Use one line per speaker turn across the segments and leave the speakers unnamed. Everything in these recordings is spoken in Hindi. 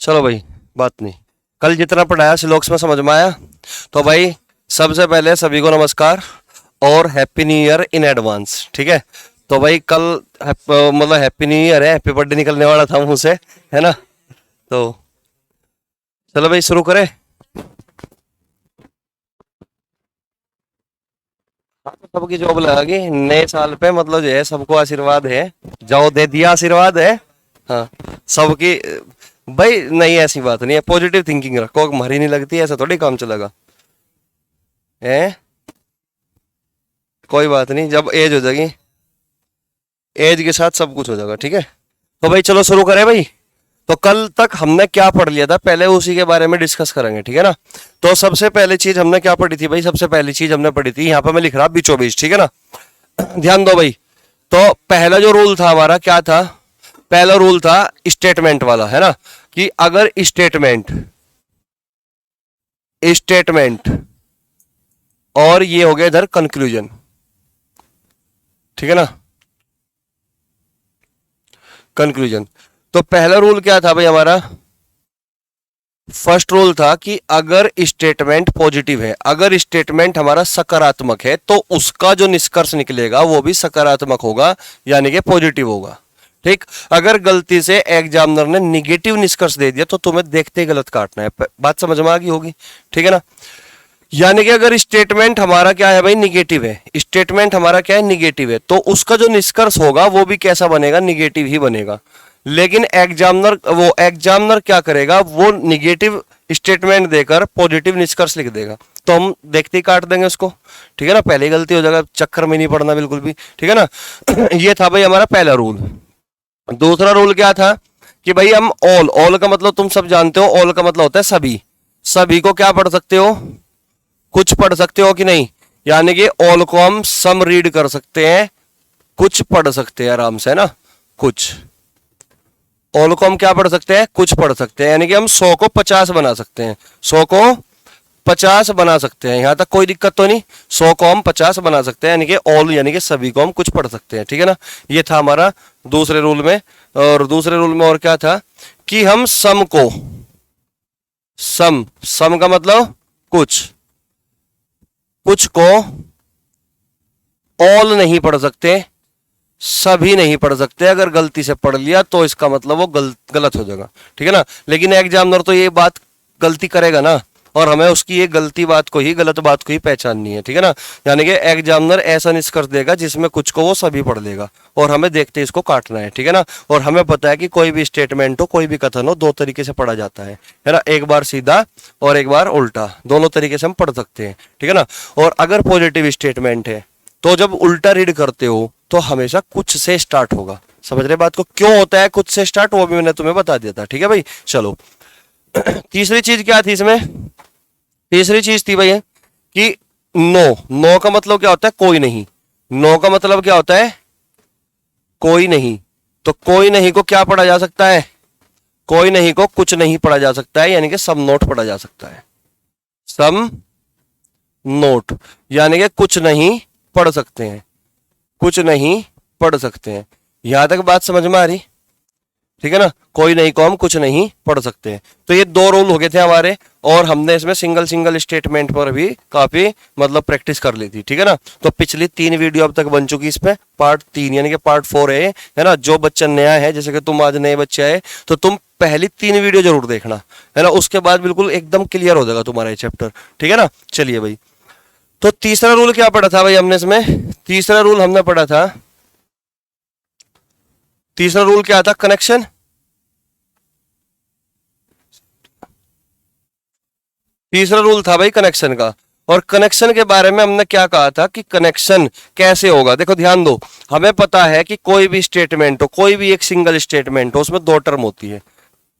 चलो भाई, बात नहीं, कल जितना पढ़ाया श्लोक्स में समझ में आया। तो भाई सबसे पहले सभी को नमस्कार और happy new year in advance. ठीक है, तो भाई कल मतलब हैप्पी न्यू ईयर है, हैप्पी बर्थडे निकलने वाला था मुंह से, है ना। तो चलो भाई शुरू करें। सबकी जॉब लगा गई नए साल पे, मतलब जो है सबको आशीर्वाद है, जाओ दे दिया आशीर्वाद है। हाँ सबकी। भाई नहीं ऐसी बात नहीं है, पॉजिटिव थिंकिंग रखो, मरी नहीं लगती, ऐसा थोड़ी काम चलेगा है। कोई बात नहीं, जब एज हो जाएगी एज के साथ सब कुछ हो जाएगा। ठीक है, तो भाई चलो शुरू करें भाई। तो कल तक हमने क्या पढ़ लिया था, पहले उसी के बारे में डिस्कस करेंगे। ठीक है ना। तो सबसे पहली चीज हमने क्या पढ़ी थी भाई, सबसे पहली चीज हमने पढ़ी थी, यहाँ पे मैं लिख रहा बीचों बीच। ठीक है ना, ध्यान दो भाई। तो पहला जो रूल था हमारा क्या था, पहला रूल था स्टेटमेंट वाला, है ना, कि अगर स्टेटमेंट स्टेटमेंट और ये हो गया इधर कंक्लूजन। ठीक है ना, कंक्लूजन। तो पहला रूल क्या था भाई हमारा, फर्स्ट रूल था कि अगर स्टेटमेंट पॉजिटिव है, अगर स्टेटमेंट हमारा सकारात्मक है, तो उसका जो निष्कर्ष निकलेगा वो भी सकारात्मक होगा, यानी कि पॉजिटिव होगा। ठीक, अगर गलती से एग्जामिनर ने निगेटिव निष्कर्ष दे दिया तो तुम्हें देखते ही गलत काटना है। बात समझ में आ गई होगी। ठीक है ना, यानी कि अगर स्टेटमेंट हमारा क्या है भाई, निगेटिव है, स्टेटमेंट हमारा क्या है, निगेटिव है, तो उसका जो निष्कर्ष होगा वो भी कैसा बनेगा, निगेटिव ही बनेगा। लेकिन एग्जामिनर क्या करेगा, वो निगेटिव स्टेटमेंट देकर पॉजिटिव निष्कर्ष लिख देगा, तो हम देखते ही काट देंगे उसको। ठीक है ना, पहले गलती हो जाएगा, चक्कर में नहीं पड़ना बिल्कुल भी। ठीक है ना, ये था भाई हमारा पहला रूल। दूसरा रूल क्या था कि भाई हम ऑल का मतलब तुम सब जानते हो, ऑल का मतलब होता है सभी। सभी को क्या पढ़ सकते हो, कुछ पढ़ सकते हो कि नहीं, यानी कि ऑल को हम सम रीड कर सकते हैं, कुछ पढ़ सकते हैं आराम से, है ना। कुछ ऑल को हम क्या पढ़ सकते हैं, कुछ पढ़ सकते हैं, यानी कि हम 100 को 50 बना सकते हैं, 100 को 50 बना सकते हैं, यहां तक कोई दिक्कत तो नहीं। 100 को हम 50 बना सकते हैं, यानी कि ऑल यानी कि सभी को हम कुछ पढ़ सकते हैं। ठीक है ना, ये था हमारा दूसरे रूल में। और दूसरे रूल में और क्या था कि हम सम को सम का मतलब कुछ को ऑल नहीं पढ़ सकते, सभी नहीं पढ़ सकते। अगर गलती से पढ़ लिया तो इसका मतलब वो गलत हो जाएगा। ठीक है ना, लेकिन एग्जामिनर तो ये बात गलती करेगा ना, और हमें उसकी ये गलत बात को ही पहचाननी है। ठीक है ना, यानी कि एग्जामिनर ऐसा निष्कर्ष देगा जिसमें कुछ को वो सभी पढ़ लेगा, और हमें देखते इसको काटना है। ठीक है ना, और हमें पता है कि कोई भी स्टेटमेंट हो, कोई भी कथन हो, दो तरीके से पढ़ा जाता है ना, एक बार सीधा और एक बार उल्टा, दोनों तरीके से हम पढ़ सकते हैं। ठीक है ना, और अगर पॉजिटिव स्टेटमेंट है तो जब उल्टा रीड करते हो तो हमेशा कुछ से स्टार्ट होगा। समझ रहे बात को, क्यों होता है कुछ से स्टार्ट, वो भी मैंने तुम्हें बता दिया था। ठीक है भाई, चलो तीसरी चीज क्या थी इसमें, तीसरी चीज थी भाई कि नो का मतलब क्या होता है, कोई नहीं। नो का मतलब क्या होता है, कोई नहीं। तो कोई नहीं को क्या पढ़ा जा सकता है, कोई नहीं को कुछ नहीं पढ़ा जा सकता है, यानी कि सम नोट पढ़ा जा सकता है। सम नोट यानी कि कुछ नहीं पढ़ सकते हैं, कुछ नहीं पढ़ सकते हैं। यहां तक बात समझ में आ रही। ठीक है ना, कोई नहीं को हम कुछ नहीं पढ़ सकते हैं। तो ये दो रूल हो गए थे हमारे, और हमने इसमें सिंगल स्टेटमेंट पर भी काफी मतलब प्रैक्टिस कर ली थी। ठीक है ना, तो पिछली 3 वीडियो अब तक बन चुकी, इस पे पार्ट 3 यानी कि पार्ट 4 है ना। जो बच्चा नया है, जैसे कि तुम आज नए बच्चे आए, तो तुम पहली 3 वीडियो जरूर देखना, है ना, उसके बाद बिल्कुल एकदम क्लियर हो जाएगा तुम्हारा ये चैप्टर। ठीक है ना, चलिए भाई। तो तीसरा रूल क्या पढ़ा था भाई हमने इसमें, तीसरा रूल हमने पढ़ा था, तीसरा रूल क्या था, कनेक्शन। तीसरा रूल था भाई कनेक्शन का, और कनेक्शन के बारे में हमने क्या कहा था कि कनेक्शन कैसे होगा। देखो ध्यान दो, हमें पता है कि कोई भी स्टेटमेंट हो, कोई भी एक सिंगल स्टेटमेंट हो, उसमें 2 टर्म होती है,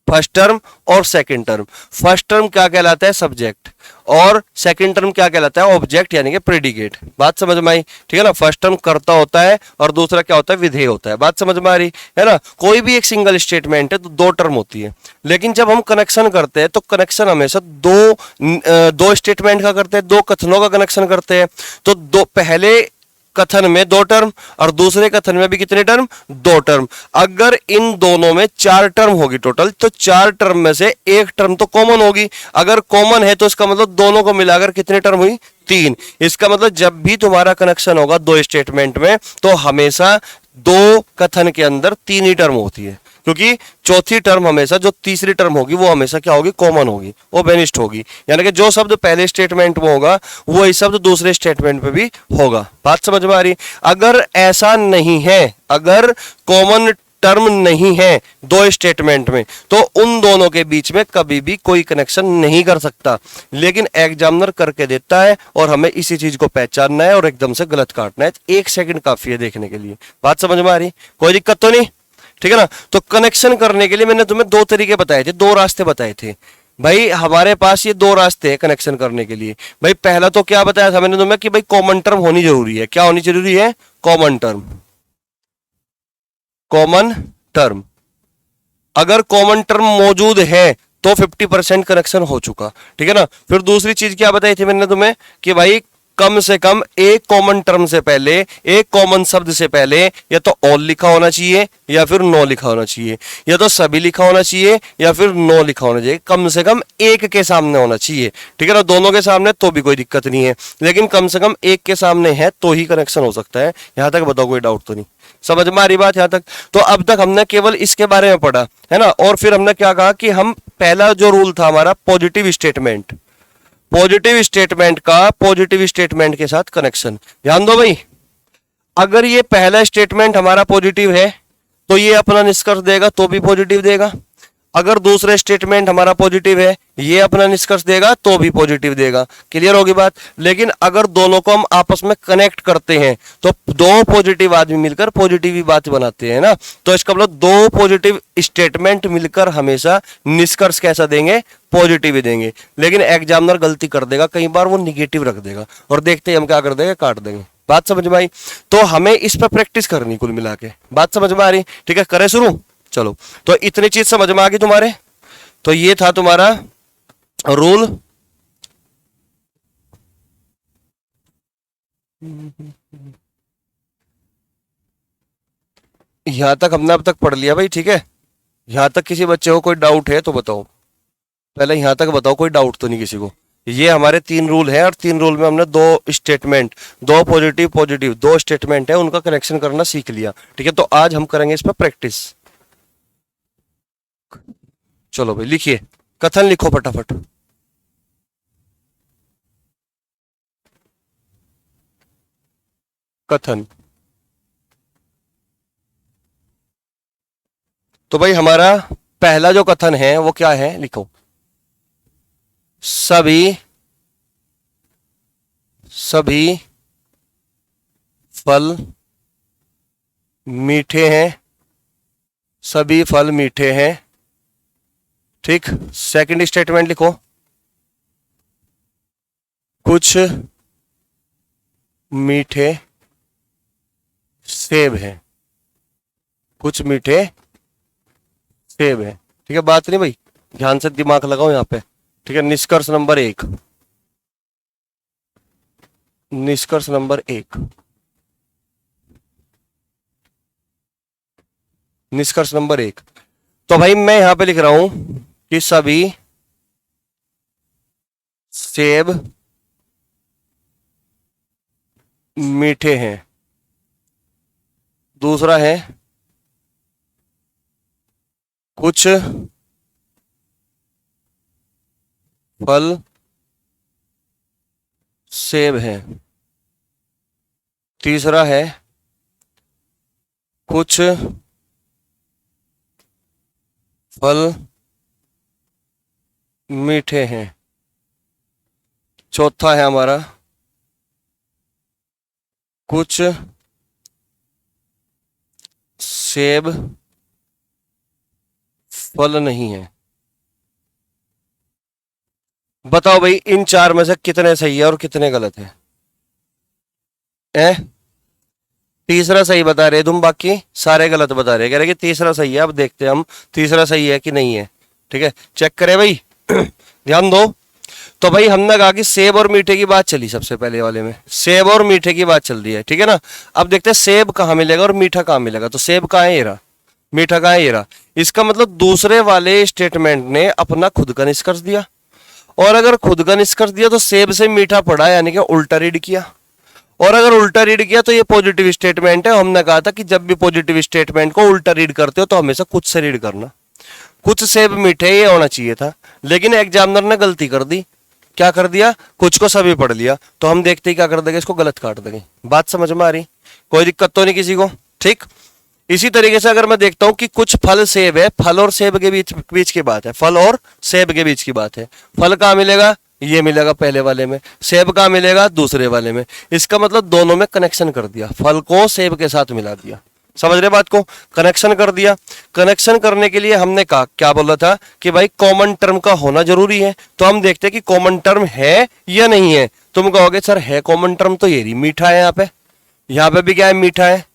फर्स्ट टर्म और सेकंड टर्म। फर्स्ट टर्म क्या कहलाता है, सब्जेक्ट, और सेकंड टर्म क्या कहलाता है, ऑब्जेक्ट यानी कि प्रेडिकेट। बात समझ में आई। ठीक है ना, फर्स्ट टर्म कर्ता होता है और दूसरा क्या होता है, विधेय होता है। बात समझ में आ रही है ना। कोई भी एक सिंगल स्टेटमेंट है तो 2 टर्म होती है, लेकिन जब हम कनेक्शन करते हैं तो कनेक्शन हमेशा दो स्टेटमेंट का करते हैं, 2 कथनों का कनेक्शन करते हैं। तो पहले कथन में 2 टर्म और दूसरे कथन में भी कितने टर्म, 2 टर्म। अगर इन दोनों में 4 टर्म होगी टोटल, तो 4 टर्म में से एक टर्म तो कॉमन होगी। अगर कॉमन है तो इसका मतलब दोनों को मिलाकर कितने टर्म हुई, 3। इसका मतलब जब भी तुम्हारा कनेक्शन होगा 2 स्टेटमेंट में, तो हमेशा 2 कथन के अंदर 3 ही टर्म होती है, क्योंकि चौथी टर्म हमेशा, जो तीसरी टर्म होगी वो हमेशा क्या होगी, कॉमन होगी, वो बेनिस्ट होगी। यानी कि जो शब्द पहले स्टेटमेंट में होगा वही शब्द दूसरे स्टेटमेंट में भी होगा। बात समझ में आ रही? अगर ऐसा नहीं है, अगर कॉमन टर्म नहीं है 2 स्टेटमेंट में, तो उन दोनों के बीच में कभी भी कोई कनेक्शन नहीं कर सकता। लेकिन एग्जामिनर करके देता है और हमें इसी चीज को पहचानना है और एकदम से गलत काटना है। 1 सेकंड काफी है देखने के लिए। बात समझ में आ रही? कोई दिक्कत तो नहीं? ठीक है ना। तो कनेक्शन करने के लिए मैंने तुम्हें 2 तरीके बताए थे, 2 रास्ते बताए थे भाई। हमारे पास ये 2 रास्ते हैं कनेक्शन करने के लिए। भाई पहला तो क्या बताया था मैंने तुम्हें कि भाई कॉमन टर्म होनी जरूरी है। क्या होनी जरूरी है? Common term. कॉमन टर्म, अगर कॉमन टर्म मौजूद है तो 50% कनेक्शन हो चुका। ठीक है ना। फिर दूसरी चीज क्या बताई थी मैंने तुम्हें कि भाई कम से कम एक कॉमन टर्म से पहले, एक कॉमन शब्द से पहले या तो ऑल लिखा होना चाहिए या फिर नो लिखा होना चाहिए, या तो सभी लिखा होना चाहिए या फिर नो लिखा होना चाहिए। कम से कम एक के सामने होना चाहिए। ठीक है ना। दोनों के सामने तो भी कोई दिक्कत नहीं है, लेकिन कम से कम एक के सामने है तो ही कनेक्शन हो सकता है। यहां तक बताओ, कोई डाउट तो नहीं? समझ में आ रही बात यहां तक? तो अब तक हमने केवल इसके बारे में पढ़ा है ना। और फिर हमने क्या कहा कि हम पहला जो रूल था हमारा पॉजिटिव स्टेटमेंट, पॉजिटिव स्टेटमेंट का पॉजिटिव स्टेटमेंट के साथ कनेक्शन। ध्यान दो भाई, अगर ये पहला स्टेटमेंट हमारा पॉजिटिव है तो ये अपना निष्कर्ष देगा तो भी पॉजिटिव देगा। अगर दूसरा स्टेटमेंट हमारा पॉजिटिव है, ये अपना निष्कर्ष देगा तो भी पॉजिटिव देगा। क्लियर होगी बात? लेकिन अगर दोनों को हम आपस में कनेक्ट करते हैं तो 2 पॉजिटिव आदमी मिलकर पॉजिटिव ही बात बनाते हैं ना। तो इसका मतलब 2 पॉजिटिव स्टेटमेंट मिलकर हमेशा निष्कर्ष कैसा देंगे? पॉजिटिव ही देंगे। लेकिन एग्जामिनर गलती कर देगा, कई बार वो निगेटिव रख देगा और देखते ही हम क्या कर देंगे, काट देंगे। बात समझ में आई? तो हमें इस पर प्रैक्टिस करनी कुल मिला के। बात समझ में आ रही? ठीक है, करें शुरू। चलो, तो इतनी चीज समझ में आ गई तुम्हारे? तो ये था तुम्हारा रूल। यहां तक हमने अब तक पढ़ लिया भाई। ठीक है, यहां तक किसी बच्चे को कोई डाउट है तो बताओ। पहले यहां तक बताओ, कोई डाउट तो नहीं किसी को? ये हमारे 3 रूल हैं और 3 रूल में हमने 2 स्टेटमेंट, 2 पॉजिटिव पॉजिटिव 2 स्टेटमेंट है, उनका कनेक्शन करना सीख लिया। ठीक है, तो आज हम करेंगे इस पर प्रैक्टिस। चलो भाई लिखिए, कथन लिखो फटाफट। कथन। तो भाई हमारा पहला जो कथन है वो क्या है, लिखो। सभी फल मीठे हैं। सभी फल मीठे हैं। ठीक। सेकंड स्टेटमेंट लिखो, कुछ मीठे सेब हैं। कुछ मीठे सेब हैं। ठीक है, बात नहीं भाई, ध्यान से दिमाग लगाओ यहां पे। ठीक है, निष्कर्ष नंबर 1। निष्कर्ष नंबर 1, निष्कर्ष नंबर 1। तो भाई मैं यहां पे लिख रहा हूं कि सभी सेब मीठे हैं। दूसरा है कुछ फल सेब हैं। तीसरा है कुछ फल मीठे हैं। चौथा है हमारा कुछ सेब फल नहीं है। बताओ भाई इन 4 में से कितने सही है और कितने गलत है? तीसरा सही बता रहे तुम, बाकी सारे गलत बता रहे। कह रहे कि तीसरा सही है। अब देखते हैं हम तीसरा सही है कि नहीं है। ठीक है, चेक करें भाई। ध्यान दो, तो भाई हमने कहा कि सेब और मीठे की बात चली सबसे पहले वाले में, सेब और मीठे की बात चल रही है, ठीक है ना। अब देखते हैं सेब कहाँ मिलेगा और मीठा कहाँ मिलेगा। तो सेब कहाँ है, ये रहा, मीठा कहाँ है, ये रहा। इसका मतलब दूसरे वाले स्टेटमेंट ने अपना खुद का निष्कर्ष दिया, और अगर खुद का निष्कर्ष दिया तो सेब से मीठा पड़ा, यानी कि उल्टा रीड किया। और अगर उल्टा रीड किया तो ये पॉजिटिव स्टेटमेंट है। हमने कहा था कि जब भी पॉजिटिव स्टेटमेंट को उल्टा रीड करते हो तो हमेशा कुछ से रीड करना। कुछ सेब मीठे ये होना चाहिए था, लेकिन एग्जामिनर ने गलती कर दी। क्या कर दिया, कुछ को सभी पढ़ लिया। तो हम देखते ही क्या कर देंगे, इसको गलत काट देंगे। बात समझ में आ रही, कोई दिक्कत तो नहीं किसी को, ठीक। इसी तरीके से अगर मैं देखता हूं कि कुछ फल सेब है, फल और सेब के बीच बीच की बात है, फल और सेब के बीच की बात है। फल कहाँ मिलेगा, ये मिलेगा पहले वाले में, सेब कहाँ मिलेगा, दूसरे वाले में। इसका मतलब दोनों में कनेक्शन कर दिया, फल को सेब के साथ मिला दिया। समझ रहे बात को, कनेक्शन कर दिया। कनेक्शन करने के लिए हमने कहा, क्या बोला था कि भाई कॉमन टर्म का होना जरूरी है। तो हम देखते हैं कि कॉमन टर्म है या नहीं है। तुम कहोगे सर है कॉमन टर्म, तो ये मीठा है, यहाँ पे भी क्या है, मीठा है।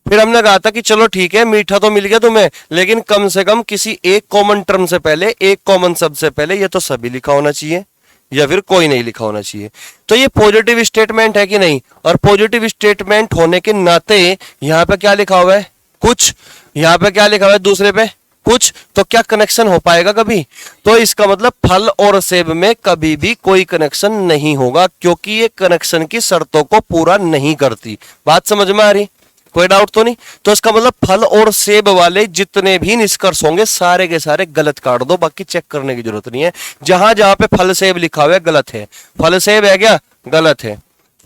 फिर हमने कहा था कि चलो ठीक है, मीठा तो मिल गया तुम्हें, लेकिन कम से कम किसी एक कॉमन टर्म से पहले, एक कॉमन शब्द से पहले ये तो सभी लिखा होना चाहिए, या फिर कोई नहीं लिखा होना चाहिए। तो ये पॉजिटिव स्टेटमेंट है कि नहीं, और पॉजिटिव स्टेटमेंट होने के नाते यहां पे क्या लिखा हुआ है, कुछ। यहां पे क्या लिखा हुआ है, दूसरे पे कुछ। तो क्या कनेक्शन हो पाएगा कभी? तो इसका मतलब फल और सेब में कभी भी कोई कनेक्शन नहीं होगा, क्योंकि ये कनेक्शन की शर्तों को पूरा नहीं करती। बात समझ में आ रही, कोई डाउट तो नहीं। तो इसका मतलब फल और सेब वाले जितने भी निष्कर्ष होंगे सारे के सारे गलत काट दो, बाकी चेक करने की जरूरत नहीं है। जहां जहां पे फल सेब लिखा हुआ है गलत है। फल सेब है क्या, गलत है।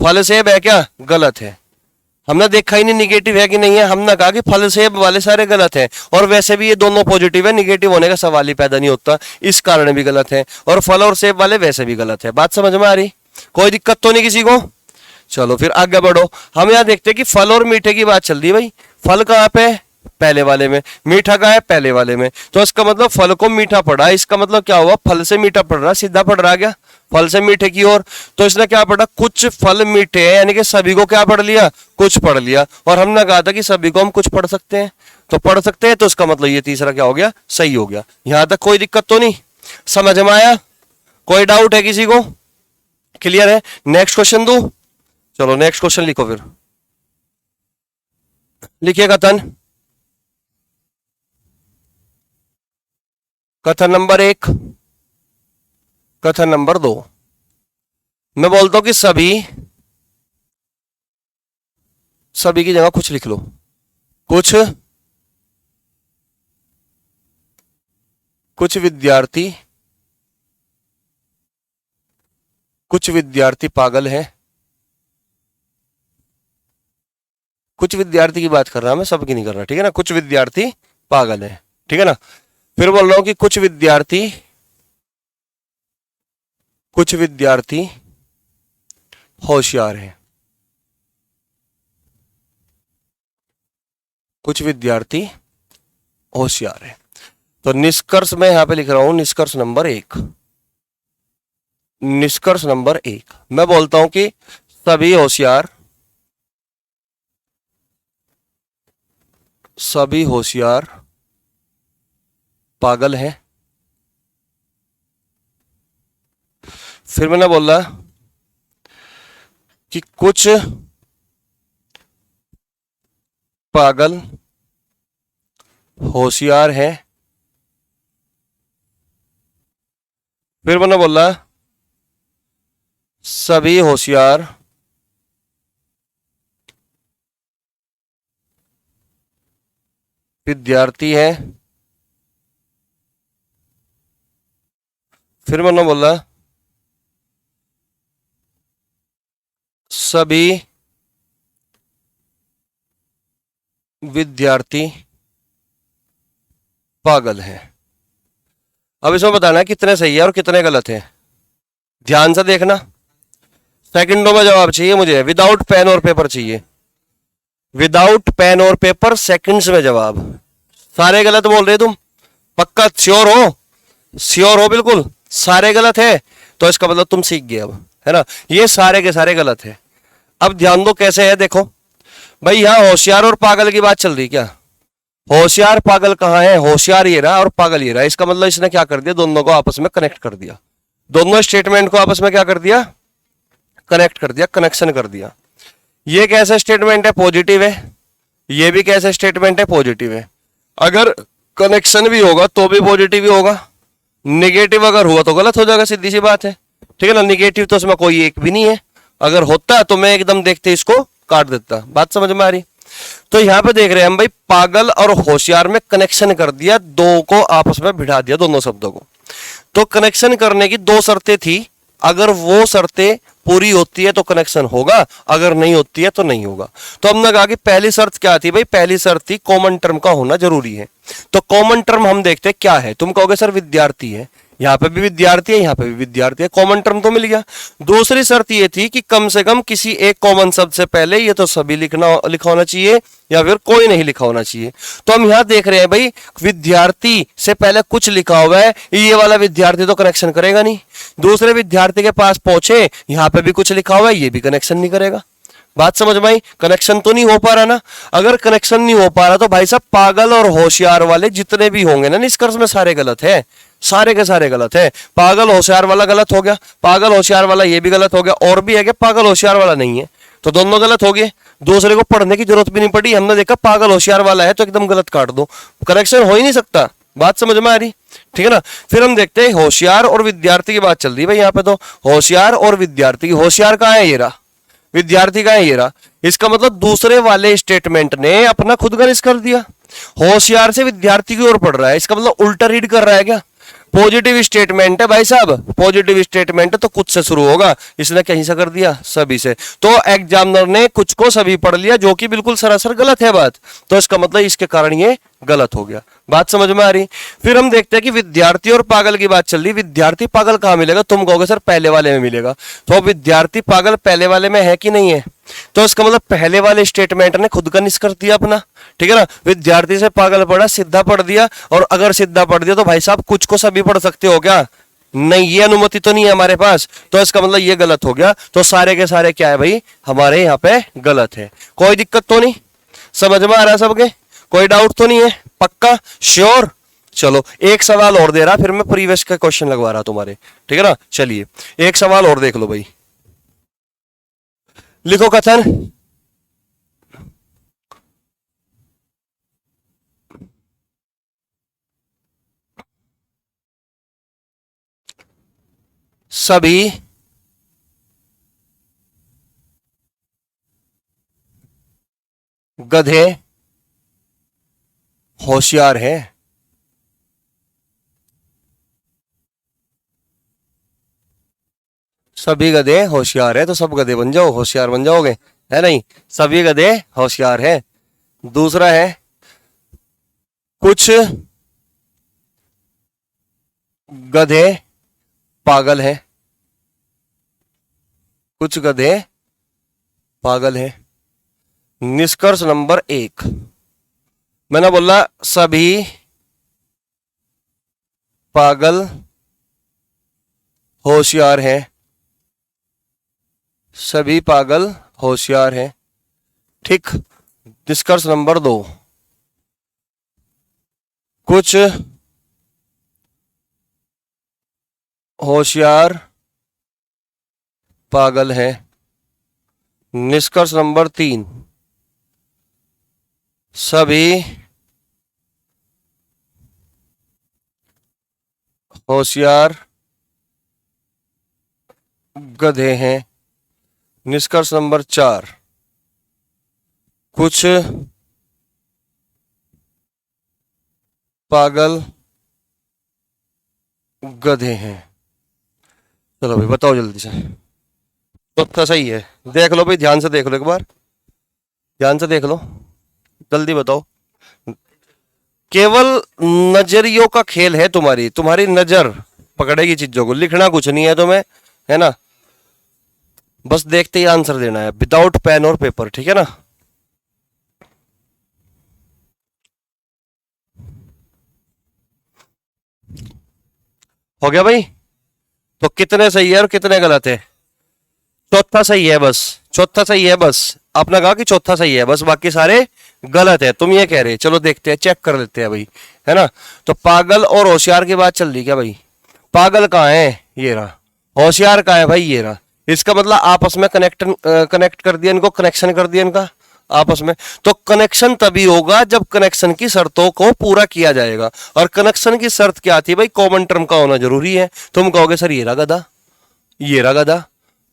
फल सेब है क्या, गलत है। हमने देखा ही नहीं निगेटिव है कि नहीं है, हमने कहा कि फल सेब वाले सारे गलत है। और वैसे भी ये दोनों पॉजिटिव है, निगेटिव होने का सवाल ही पैदा नहीं होता, इस कारण भी गलत है। और फल और सेब वाले वैसे भी गलत है। बात समझ में आ रही, कोई दिक्कत तो नहीं किसी को। चलो फिर आगे बढ़ो। हम यहाँ देखते हैं कि फल और मीठे की बात चल रही है। भाई फल कहाँ पे, पहले वाले में, मीठा कहाँ है, पहले वाले में। तो इसका मतलब फल को मीठा पढ़ा, इसका मतलब क्या हुआ, फल से मीठा पढ़ रहा, सीधा पढ़ रहा क्या, फल से मीठे की ओर। तो इसने क्या पढ़ा, कुछ फल मीठे हैं, यानी कि सभी को क्या पढ़ लिया, कुछ पढ़ लिया। और हमने कहा था कि सभी को हम कुछ पढ़ सकते हैं, तो पढ़ सकते हैं। तो इसका मतलब ये तीसरा क्या हो गया, सही हो गया। यहां तक कोई दिक्कत तो नहीं, समझ में आया, कोई डाउट है किसी को, क्लियर है। नेक्स्ट क्वेश्चन दो, चलो नेक्स्ट क्वेश्चन लिखो। फिर लिखिए कथन, कथन नंबर 1, कथन नंबर 2। मैं बोलता हूं कि सभी, सभी की जगह कुछ लिख लो। कुछ, कुछ विद्यार्थी, कुछ विद्यार्थी पागल है। कुछ विद्यार्थी की बात कर रहा, मैं सबकी नहीं कर रहा, ठीक है ना। कुछ विद्यार्थी पागल है, ठीक है ना। फिर बोल रहा हूं कि कुछ विद्यार्थी, कुछ विद्यार्थी होशियार है। कुछ विद्यार्थी होशियार है। तो निष्कर्ष मैं यहां पे लिख रहा हूं, निष्कर्ष नंबर 1। निष्कर्ष नंबर 1 मैं बोलता हूं कि सभी होशियार, सभी होशियार पागल है। फिर मैंने बोला कि कुछ पागल होशियार है। फिर मैंने बोला सभी होशियार विद्यार्थी है। फिर मैंने बोला सभी विद्यार्थी पागल है। अब इसमें बताना है कितने सही है और कितने गलत है, ध्यान से देखना। सेकंडों में जवाब चाहिए मुझे, विदाउट पेन और पेपर चाहिए, विदाउट पेन और पेपर, सेकंड्स में जवाब। सारे गलत बोल रहे तुम, पक्का श्योर हो, श्योर हो बिल्कुल, सारे गलत है। तो इसका मतलब तुम सीख गए अब, है ना। ये सारे के सारे गलत है। अब ध्यान दो कैसे है, देखो भाई यहां होशियार और पागल की बात चल रही, क्या होशियार पागल कहां है, होशियार ये रहा और पागल ये रहा। इसका मतलब इसने क्या कर दिया, दोनों को आपस में कनेक्ट कर दिया। दोनों स्टेटमेंट को आपस में क्या कर दिया, कनेक्ट कर दिया, कनेक्शन कर दिया। ये कैसा स्टेटमेंट है, पॉजिटिव है, ये भी कैसा स्टेटमेंट है, पॉजिटिव है। अगर कनेक्शन भी होगा तो भी पॉजिटिव ही होगा, नेगेटिव अगर हुआ तो गलत हो जाएगा, सीधी सी बात है, ठीक है ना। नेगेटिव तो उसमें कोई एक भी नहीं है, अगर होता तो मैं एकदम देखते इसको काट देता। बात समझ में आ रही। तो यहां पे देख रहे हैं हम भाई, पागल और होशियार में कनेक्शन कर दिया, दो को आपस में भिड़ा दिया, दोनों शब्दों को। तो कनेक्शन करने की दो शर्तें थी, अगर वो शर्तें पूरी होती है तो कनेक्शन होगा, अगर नहीं होती है तो नहीं होगा। तो हमने कहा कि पहली शर्त क्या थी भाई, पहली शर्त थी कॉमन टर्म का होना जरूरी है। तो कॉमन टर्म हम देखते हैं क्या है। तुम कहोगे सर विद्यार्थी है, यहां पे भी विद्यार्थी है, यहां पे भी विद्यार्थी है, कॉमन टर्म तो मिल गया। दूसरी शर्त ये थी कि कम से कम किसी एक कॉमन शब्द से पहले ये तो सभी लिखा होना चाहिए या फिर कोई नहीं लिखा होना चाहिए। तो हम यहां देख रहे हैं भाई, विद्यार्थी से पहले कुछ लिखा हुआ है, ये वाला विद्यार्थी तो कनेक्शन करेगा नहीं। दूसरे विद्यार्थी के पास पहुंचे, यहां पे भी कुछ लिखा हुआ है, ये भी कनेक्शन नहीं करेगा। बात समझ में आई, कनेक्शन तो नहीं हो पा रहा ना। अगर कनेक्शन नहीं हो पा रहा तो भाई साहब पागल और होशियार वाले जितने भी होंगे ना निष्कर्ष में सारे गलत है, सारे के सारे गलत है। पागल होशियार वाला गलत हो गया, पागल होशियार वाला ये भी गलत हो गया, और भी है कि पागल होशियार वाला नहीं है, तो दोनों गलत हो गए। दूसरे को पढ़ने की जरूरत भी नहीं पड़ी, हमने देखा पागल होशियार वाला है तो एकदम गलत काट दो, कनेक्शन हो ही नहीं सकता। बात समझ में आ रही, ठीक है ना। फिर हम देखते हैं होशियार और विद्यार्थी की बात चल रही है भाई यहाँ पे। तो होशियार और विद्यार्थी, होशियार कहाँ है, ये रहा, विद्यार्थी का है ये रहा। इसका मतलब दूसरे वाले स्टेटमेंट ने अपना खुद का कर दिया, होशियार से विद्यार्थी की ओर पढ़ रहा है, इसका मतलब उल्टा रीड कर रहा है क्या। पॉजिटिव स्टेटमेंट है भाई साहब, पॉजिटिव स्टेटमेंट है तो कुछ से शुरू होगा, इसने कहीं से कर दिया, सभी से। तो एग्जामिनर ने कुछ को सभी पढ़ लिया, जो कि बिल्कुल सरासर गलत है बात, तो इसका मतलब इसके कारण ये गलत हो गया। बात समझ में आ रही। फिर हम देखते हैं कि विद्यार्थी और पागल की बात चल रही। विद्यार्थी पागल कहां मिलेगा, तुम कहोगे सर पहले वाले में मिलेगा। तो विद्यार्थी पागल पहले वाले में है कि नहीं है, तो इसका मतलब पहले वाले स्टेटमेंट ने खुद का निष्कर्ष दिया अपना, ठीक है ना। विद्यार्थी से पागल पढ़ा, सीधा पढ़ दिया, और अगर सीधा पढ़ दिया तो भाई साहब कुछ को सभी पढ़ सकते हो क्या, नहीं, ये अनुमति तो नहीं है हमारे पास, तो इसका मतलब ये गलत हो गया। तो सारे के सारे क्या है भाई, हमारे यहाँ पे गलत है। कोई दिक्कत तो नहीं, समझ में आ रहा है सबके, कोई डाउट तो नहीं है, पक्का श्योर। चलो एक सवाल और दे रहा, फिर मैं प्रीवियस का क्वेश्चन लगवा रहा तुम्हारे, ठीक है ना। चलिए एक सवाल और देख लो भाई, लिखो कथन। सभी गधे होशियार हैं। सभी गधे होशियार है, तो सब गधे बन जाओ, होशियार बन जाओगे, है नहीं। सभी गधे होशियार है। दूसरा है कुछ गधे पागल है, कुछ गधे पागल है। निष्कर्ष नंबर 1, मैंने बोला सभी पागल होशियार है, सभी पागल होशियार है, ठीक। निष्कर्ष नंबर 2, कुछ होशियार पागल है। निष्कर्ष नंबर 3, सभी होशियार गधे हैं। निष्कर्ष नंबर 4, कुछ पागल गधे हैं। चलो भाई बताओ जल्दी से, चौथा सही है, देख लो भाई, ध्यान से देख लो, एक बार ध्यान से देख लो, जल्दी बताओ। केवल नजरियों का खेल है, तुम्हारी नजर पकड़ेगी चीजों को, लिखना कुछ नहीं है तुम्हें, है ना, बस देखते ही आंसर देना है, विदाउट पेन और पेपर, ठीक है ना। हो गया भाई। तो कितने सही है और कितने गलत है, चौथा सही है बस, चौथा सही है बस, आपने कहा कि चौथा सही है बस, बाकी सारे गलत है, तुम ये कह रहे। चलो देखते हैं, चेक कर लेते हैं भाई, है ना। तो पागल और होशियार की बात चल रही क्या भाई, पागल कहाँ है, ये रहा, होशियार का है भाई, ये रहा। इसका मतलब आपस में कनेक्ट कर दिया इनको, कनेक्शन कर दिया इनका आपस में। तो कनेक्शन तभी होगा जब कनेक्शन की शर्तों को पूरा किया जाएगा। और कनेक्शन की शर्त क्या थी भाई? कॉमन टर्म का होना जरूरी है। तुम कहोगे सर ये रहा गधा, ये रहा गधा,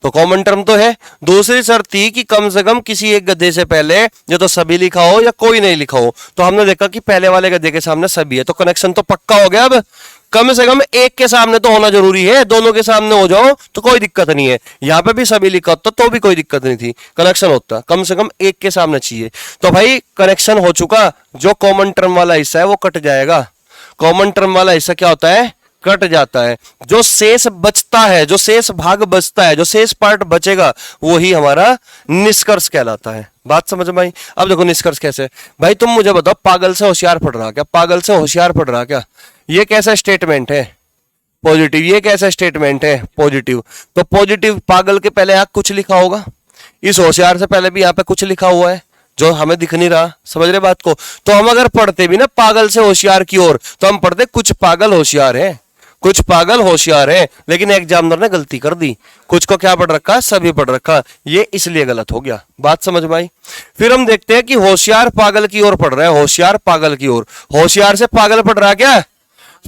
तो कॉमन टर्म तो है। दूसरी शर्त थी कि कम से कम किसी एक गधे से पहले या तो सभी लिखा हो या कोई नहीं लिखा हो। तो हमने देखा कि पहले वाले गधे के सामने सभी है, तो कनेक्शन तो पक्का हो गया। अब कम से कम एक के सामने तो होना जरूरी है, दोनों के सामने हो जाओ तो कोई दिक्कत नहीं है। यहां पे भी सभी लिखा होता तो भी कोई दिक्कत नहीं थी, कनेक्शन होता, कम से कम एक के सामने चाहिए। तो भाई कनेक्शन हो चुका, जो कॉमन टर्म वाला हिस्सा है वो कट जाएगा। कॉमन टर्म वाला हिस्सा क्या होता है? कट जाता है। जो शेष बचता है, जो शेष भाग बचता है, जो शेष पार्ट बचेगा, वो ही हमारा निष्कर्ष कहलाता है। बात समझ में आई? अब देखो निष्कर्ष कैसे। भाई तुम मुझे बताओ, पागल से होशियार पढ़ रहा क्या? पागल से होशियार पढ़ रहा क्या? ये कैसा स्टेटमेंट है? पॉजिटिव। ये कैसा स्टेटमेंट है? पॉजिटिव। तो पॉजिटिव, पागल के पहले यहाँ कुछ लिखा होगा, इस होशियार से पहले भी यहाँ पे कुछ लिखा हुआ है जो हमें दिख नहीं रहा। समझ रहे बात को? तो हम अगर पढ़ते भी ना पागल से होशियार की ओर, तो हम पढ़ते कुछ पागल होशियार है, कुछ पागल होशियार है। लेकिन एग्जामिनर ने गलती कर दी, कुछ को क्या पढ़ रखा? सभी पढ़ रखा। ये इसलिए गलत हो गया। बात समझ में आई? फिर हम देखते हैं कि होशियार पागल की ओर पढ़ रहा है, होशियार पागल की ओर। होशियार से पागल पढ़ रहा क्या?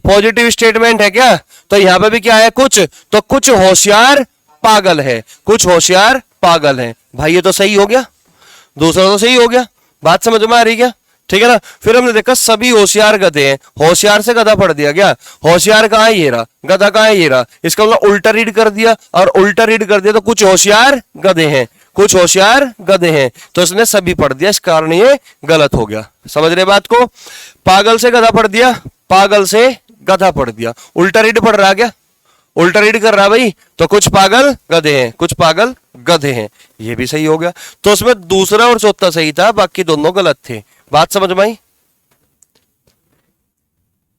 पॉजिटिव स्टेटमेंट है क्या? तो यहां पे भी क्या है? कुछ। तो कुछ होशियार पागल है, कुछ होशियार पागल है। भाई ये तो सही हो गया, दूसरा तो सही हो गया। बात समझ में आ रही क्या? ठीक है ना? फिर हमने देखा सभी होशियार गधे हैं। होशियार से गधा पढ़ दिया क्या? होशियार कहां है? ये रहा। गधा कहां है? ये रहा। इसका मतलब उल्टा रीड कर दिया, और उल्टा रीड कर दिया तो कुछ होशियार गधे हैं, कुछ होशियार गधे हैं, तो इसने सभी पढ़ दिया, इस कारण ये गलत हो गया। समझ रहे बात को? पागल से गधा पढ़ दिया, पागल से गधा पढ़ दिया, उल्टा रीड पढ़ रहा क्या? उल्टा रीड कर रहा भाई, तो कुछ पागल गधे हैं, कुछ पागल गधे हैं, ये भी सही हो गया। तो उसमें दूसरा और चौथा सही था, बाकी दोनों गलत थे। बात समझ में आई?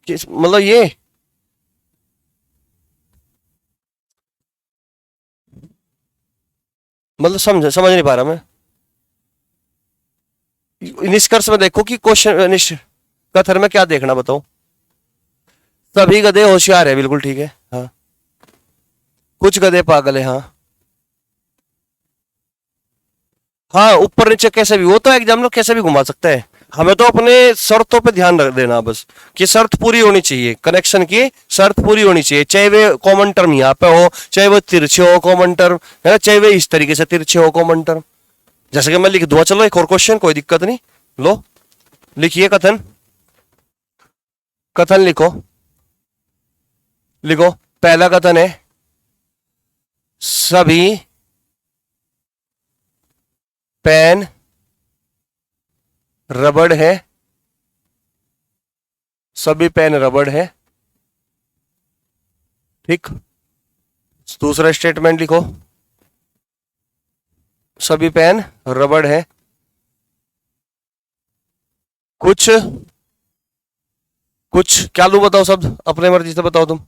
मतलब ये मतलब समझ नहीं पा रहा मैं। निष्कर्ष में देखो कि क्वेश्चन कथन में क्या देखना, बताओ। सभी गधे होशियार है, बिल्कुल ठीक है। हाँ, कुछ गधे पागल है। हाँ हाँ, ऊपर नीचे कैसे भी, वो तो एग्जामिनर कैसे भी घुमा सकता है। हमें तो अपने शर्तों पे ध्यान रख देना बस, कि शर्त पूरी होनी चाहिए, कनेक्शन की शर्त पूरी होनी चाहिए। चाहे वे कॉमन टर्म यहाँ पे हो, चाहे वो तिरछे हो कॉमन टर्म, है ना, चाहे वे इस तरीके से तिरछे हो कॉमन टर्म। जैसे कि मैं लिख दूंगा, चलो एक और क्वेश्चन, कोई दिक्कत नहीं। लो लिखिए कथन, कथन लिखो, लिखो। पहला कथन है, सभी पेन रबड़ है, सभी पेन रबड़ है। ठीक। दूसरा स्टेटमेंट लिखो, सभी पेन रबड़ है, कुछ कुछ क्या लू बताओ शब्द, अपने मर्जी से बताओ तुम।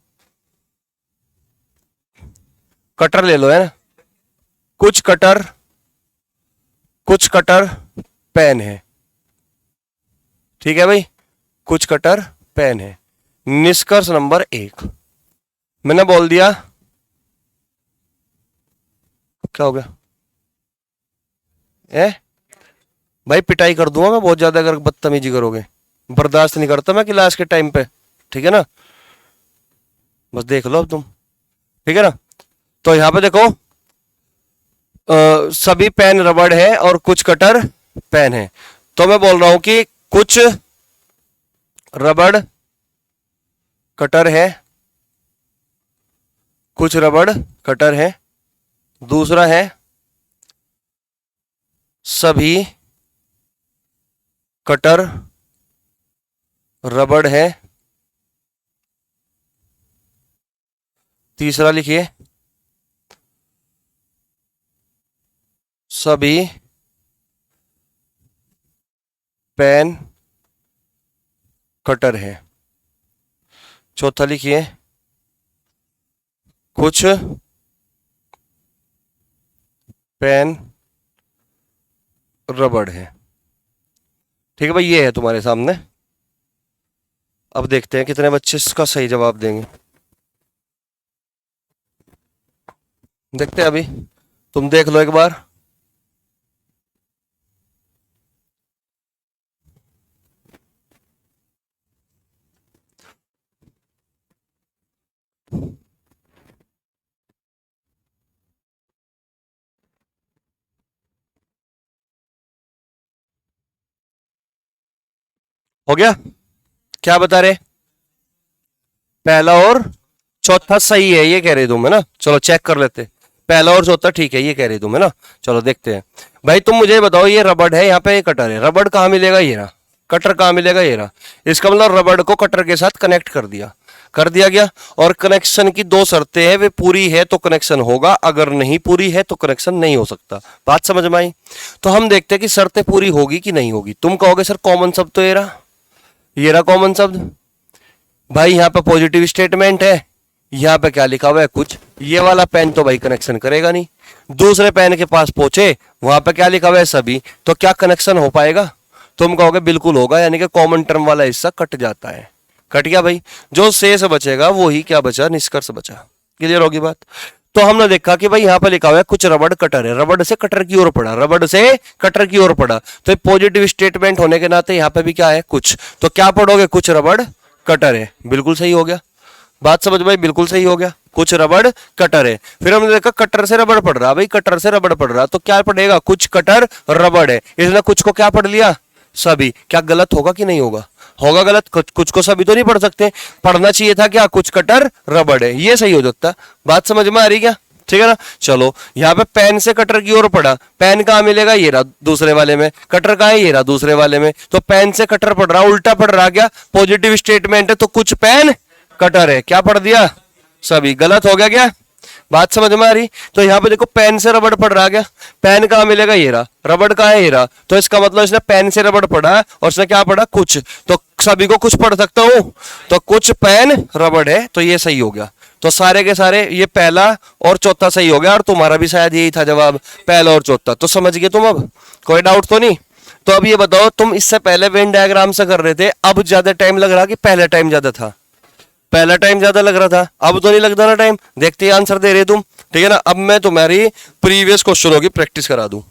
कटर ले लो, है ना। कुछ कटर, कुछ कटर पेन है। ठीक है भाई, कुछ कटर पेन है। निष्कर्ष नंबर 1 मैंने बोल दिया। क्या हो गया? भाई पिटाई कर दूंगा मैं बहुत ज्यादा अगर बदतमीजी करोगे, बर्दाश्त नहीं करता मैं क्लास के टाइम पे। ठीक है ना, बस देख लो अब तुम। ठीक है ना, तो यहां पे देखो, सभी पेन रबड़ है और कुछ कटर पेन है। तो मैं बोल रहा हूं कि कुछ रबड़ कटर है, कुछ रबड़ कटर है। दूसरा है, सभी कटर रबड़ है। तीसरा लिखिए, सभी पेन कटर है। चौथा लिखिए, कुछ पेन रबड़ है। ठीक है भाई, ये है तुम्हारे सामने। अब देखते हैं कितने बच्चे इसका सही जवाब देंगे। देखते हैं अभी, तुम देख लो एक बार। हो गया? क्या बता रहे? पहला और चौथा सही है ये कह रहे तुम, है ना? चलो चेक कर लेते। पहला और चौथा ठीक है ये कह रही तुम, है ना? चलो देखते हैं। भाई तुम मुझे बताओ, ये रबड़ है, यहाँ पे ये कटर है, रबड़ कहाँ मिलेगा? ये रहा। कटर कहाँ मिलेगा? ये रहा। इसका मतलब रबड़ को कटर के साथ कनेक्ट कर दिया गया। और कनेक्शन की दो शर्तें हैं, वे पूरी है तो कनेक्शन होगा, अगर नहीं पूरी है तो कनेक्शन नहीं हो सकता। बात समझ में आई? तो हम देखते हैं कि शर्तें पूरी होगी कि नहीं होगी। तुम कहोगे सर कॉमन शब्द तो ये रहा कॉमन शब्द। भाई यहाँ पे पॉजिटिव स्टेटमेंट है, यहाँ पे क्या लिखा हुआ है? कुछ। ये वाला पेन तो भाई कनेक्शन करेगा नहीं। दूसरे पेन के पास पहुंचे, वहां पे क्या लिखा हुआ है? सभी। तो क्या कनेक्शन हो पाएगा? तुम कहोगे बिल्कुल होगा, यानी कि कॉमन टर्म वाला हिस्सा कट जाता है। कट गया भाई। जो शेष बचेगा वो ही क्या बचा? निष्कर्ष बचा। क्लियर होगी बात? तो हमने देखा कि भाई यहाँ पे लिखा हुआ है कुछ रबड़ कटर है, रबड़ से कटर की ओर पड़ा, रबड़ से कटर की ओर पड़ा। तो पॉजिटिव स्टेटमेंट होने के नाते यहाँ पे भी क्या है? कुछ। तो क्या पढ़ोगे? कुछ रबड़ कटर है। बिल्कुल सही हो गया। बात समझ में? बिल्कुल सही हो गया। कुछ रबड़ कटर है। फिर हमने देखा कटर से रबड़ पड़ रहा। भाई कटर से रबड़ पड़ रहा तो क्या पड़ेगा? कुछ कटर रबड़ है। इसने कुछ को क्या पढ़ लिया? सभी। क्या गलत होगा कि नहीं होगा? होगा गलत। कुछ को सभी तो नहीं पढ़ सकते। पढ़ना चाहिए था क्या? कुछ कटर रबड़ है, ये सही हो सकता। बात समझ में आ रही क्या? ठीक है ना? चलो यहाँ पे पेन से कटर की ओर पड़ा, पेन कहाँ मिलेगा? ये रहा दूसरे वाले में। कटर कहाँ है? ये रहा दूसरे वाले में। तो पेन से कटर पड़ रहा, उल्टा पड़ रहा। क्या? पॉजिटिव स्टेटमेंट है तो कुछ पेन कटर है। क्या पढ़ दिया? सभी। गलत हो गया क्या? बात समझ में आ रही? तो यहाँ पे देखो पेन से रबड़ पड़ रहा। क्या? पेन कहाँ मिलेगा? ये रहा। रबड़ कहाँ है? ये रहा। तो इसका मतलब इसने पेन से रबड़ पढ़ा और इसने क्या पढ़ा? कुछ। तो सभी को कुछ पढ़ सकता हूं, तो कुछ पेन रबड़ है, तो ये सही हो गया। तो सारे के सारे ये पहला और चौथा सही हो गया। और तुम्हारा भी शायद यही था जवाब, पहला और चौथा। तो समझ गए तुम? अब कोई डाउट तो नहीं? तो अब ये बताओ, तुम इससे पहले वेन डायग्राम से कर रहे थे, अब ज्यादा टाइम लग रहा कि पहला टाइम ज्यादा था? पहला टाइम ज्यादा लग रहा था। अब तो नहीं लगता ना टाइम? देखते ही आंसर दे रहे तुम। ठीक है ना? अब मैं तुम्हारी प्रीवियस क्वेश्चनों की प्रैक्टिस करा दूं।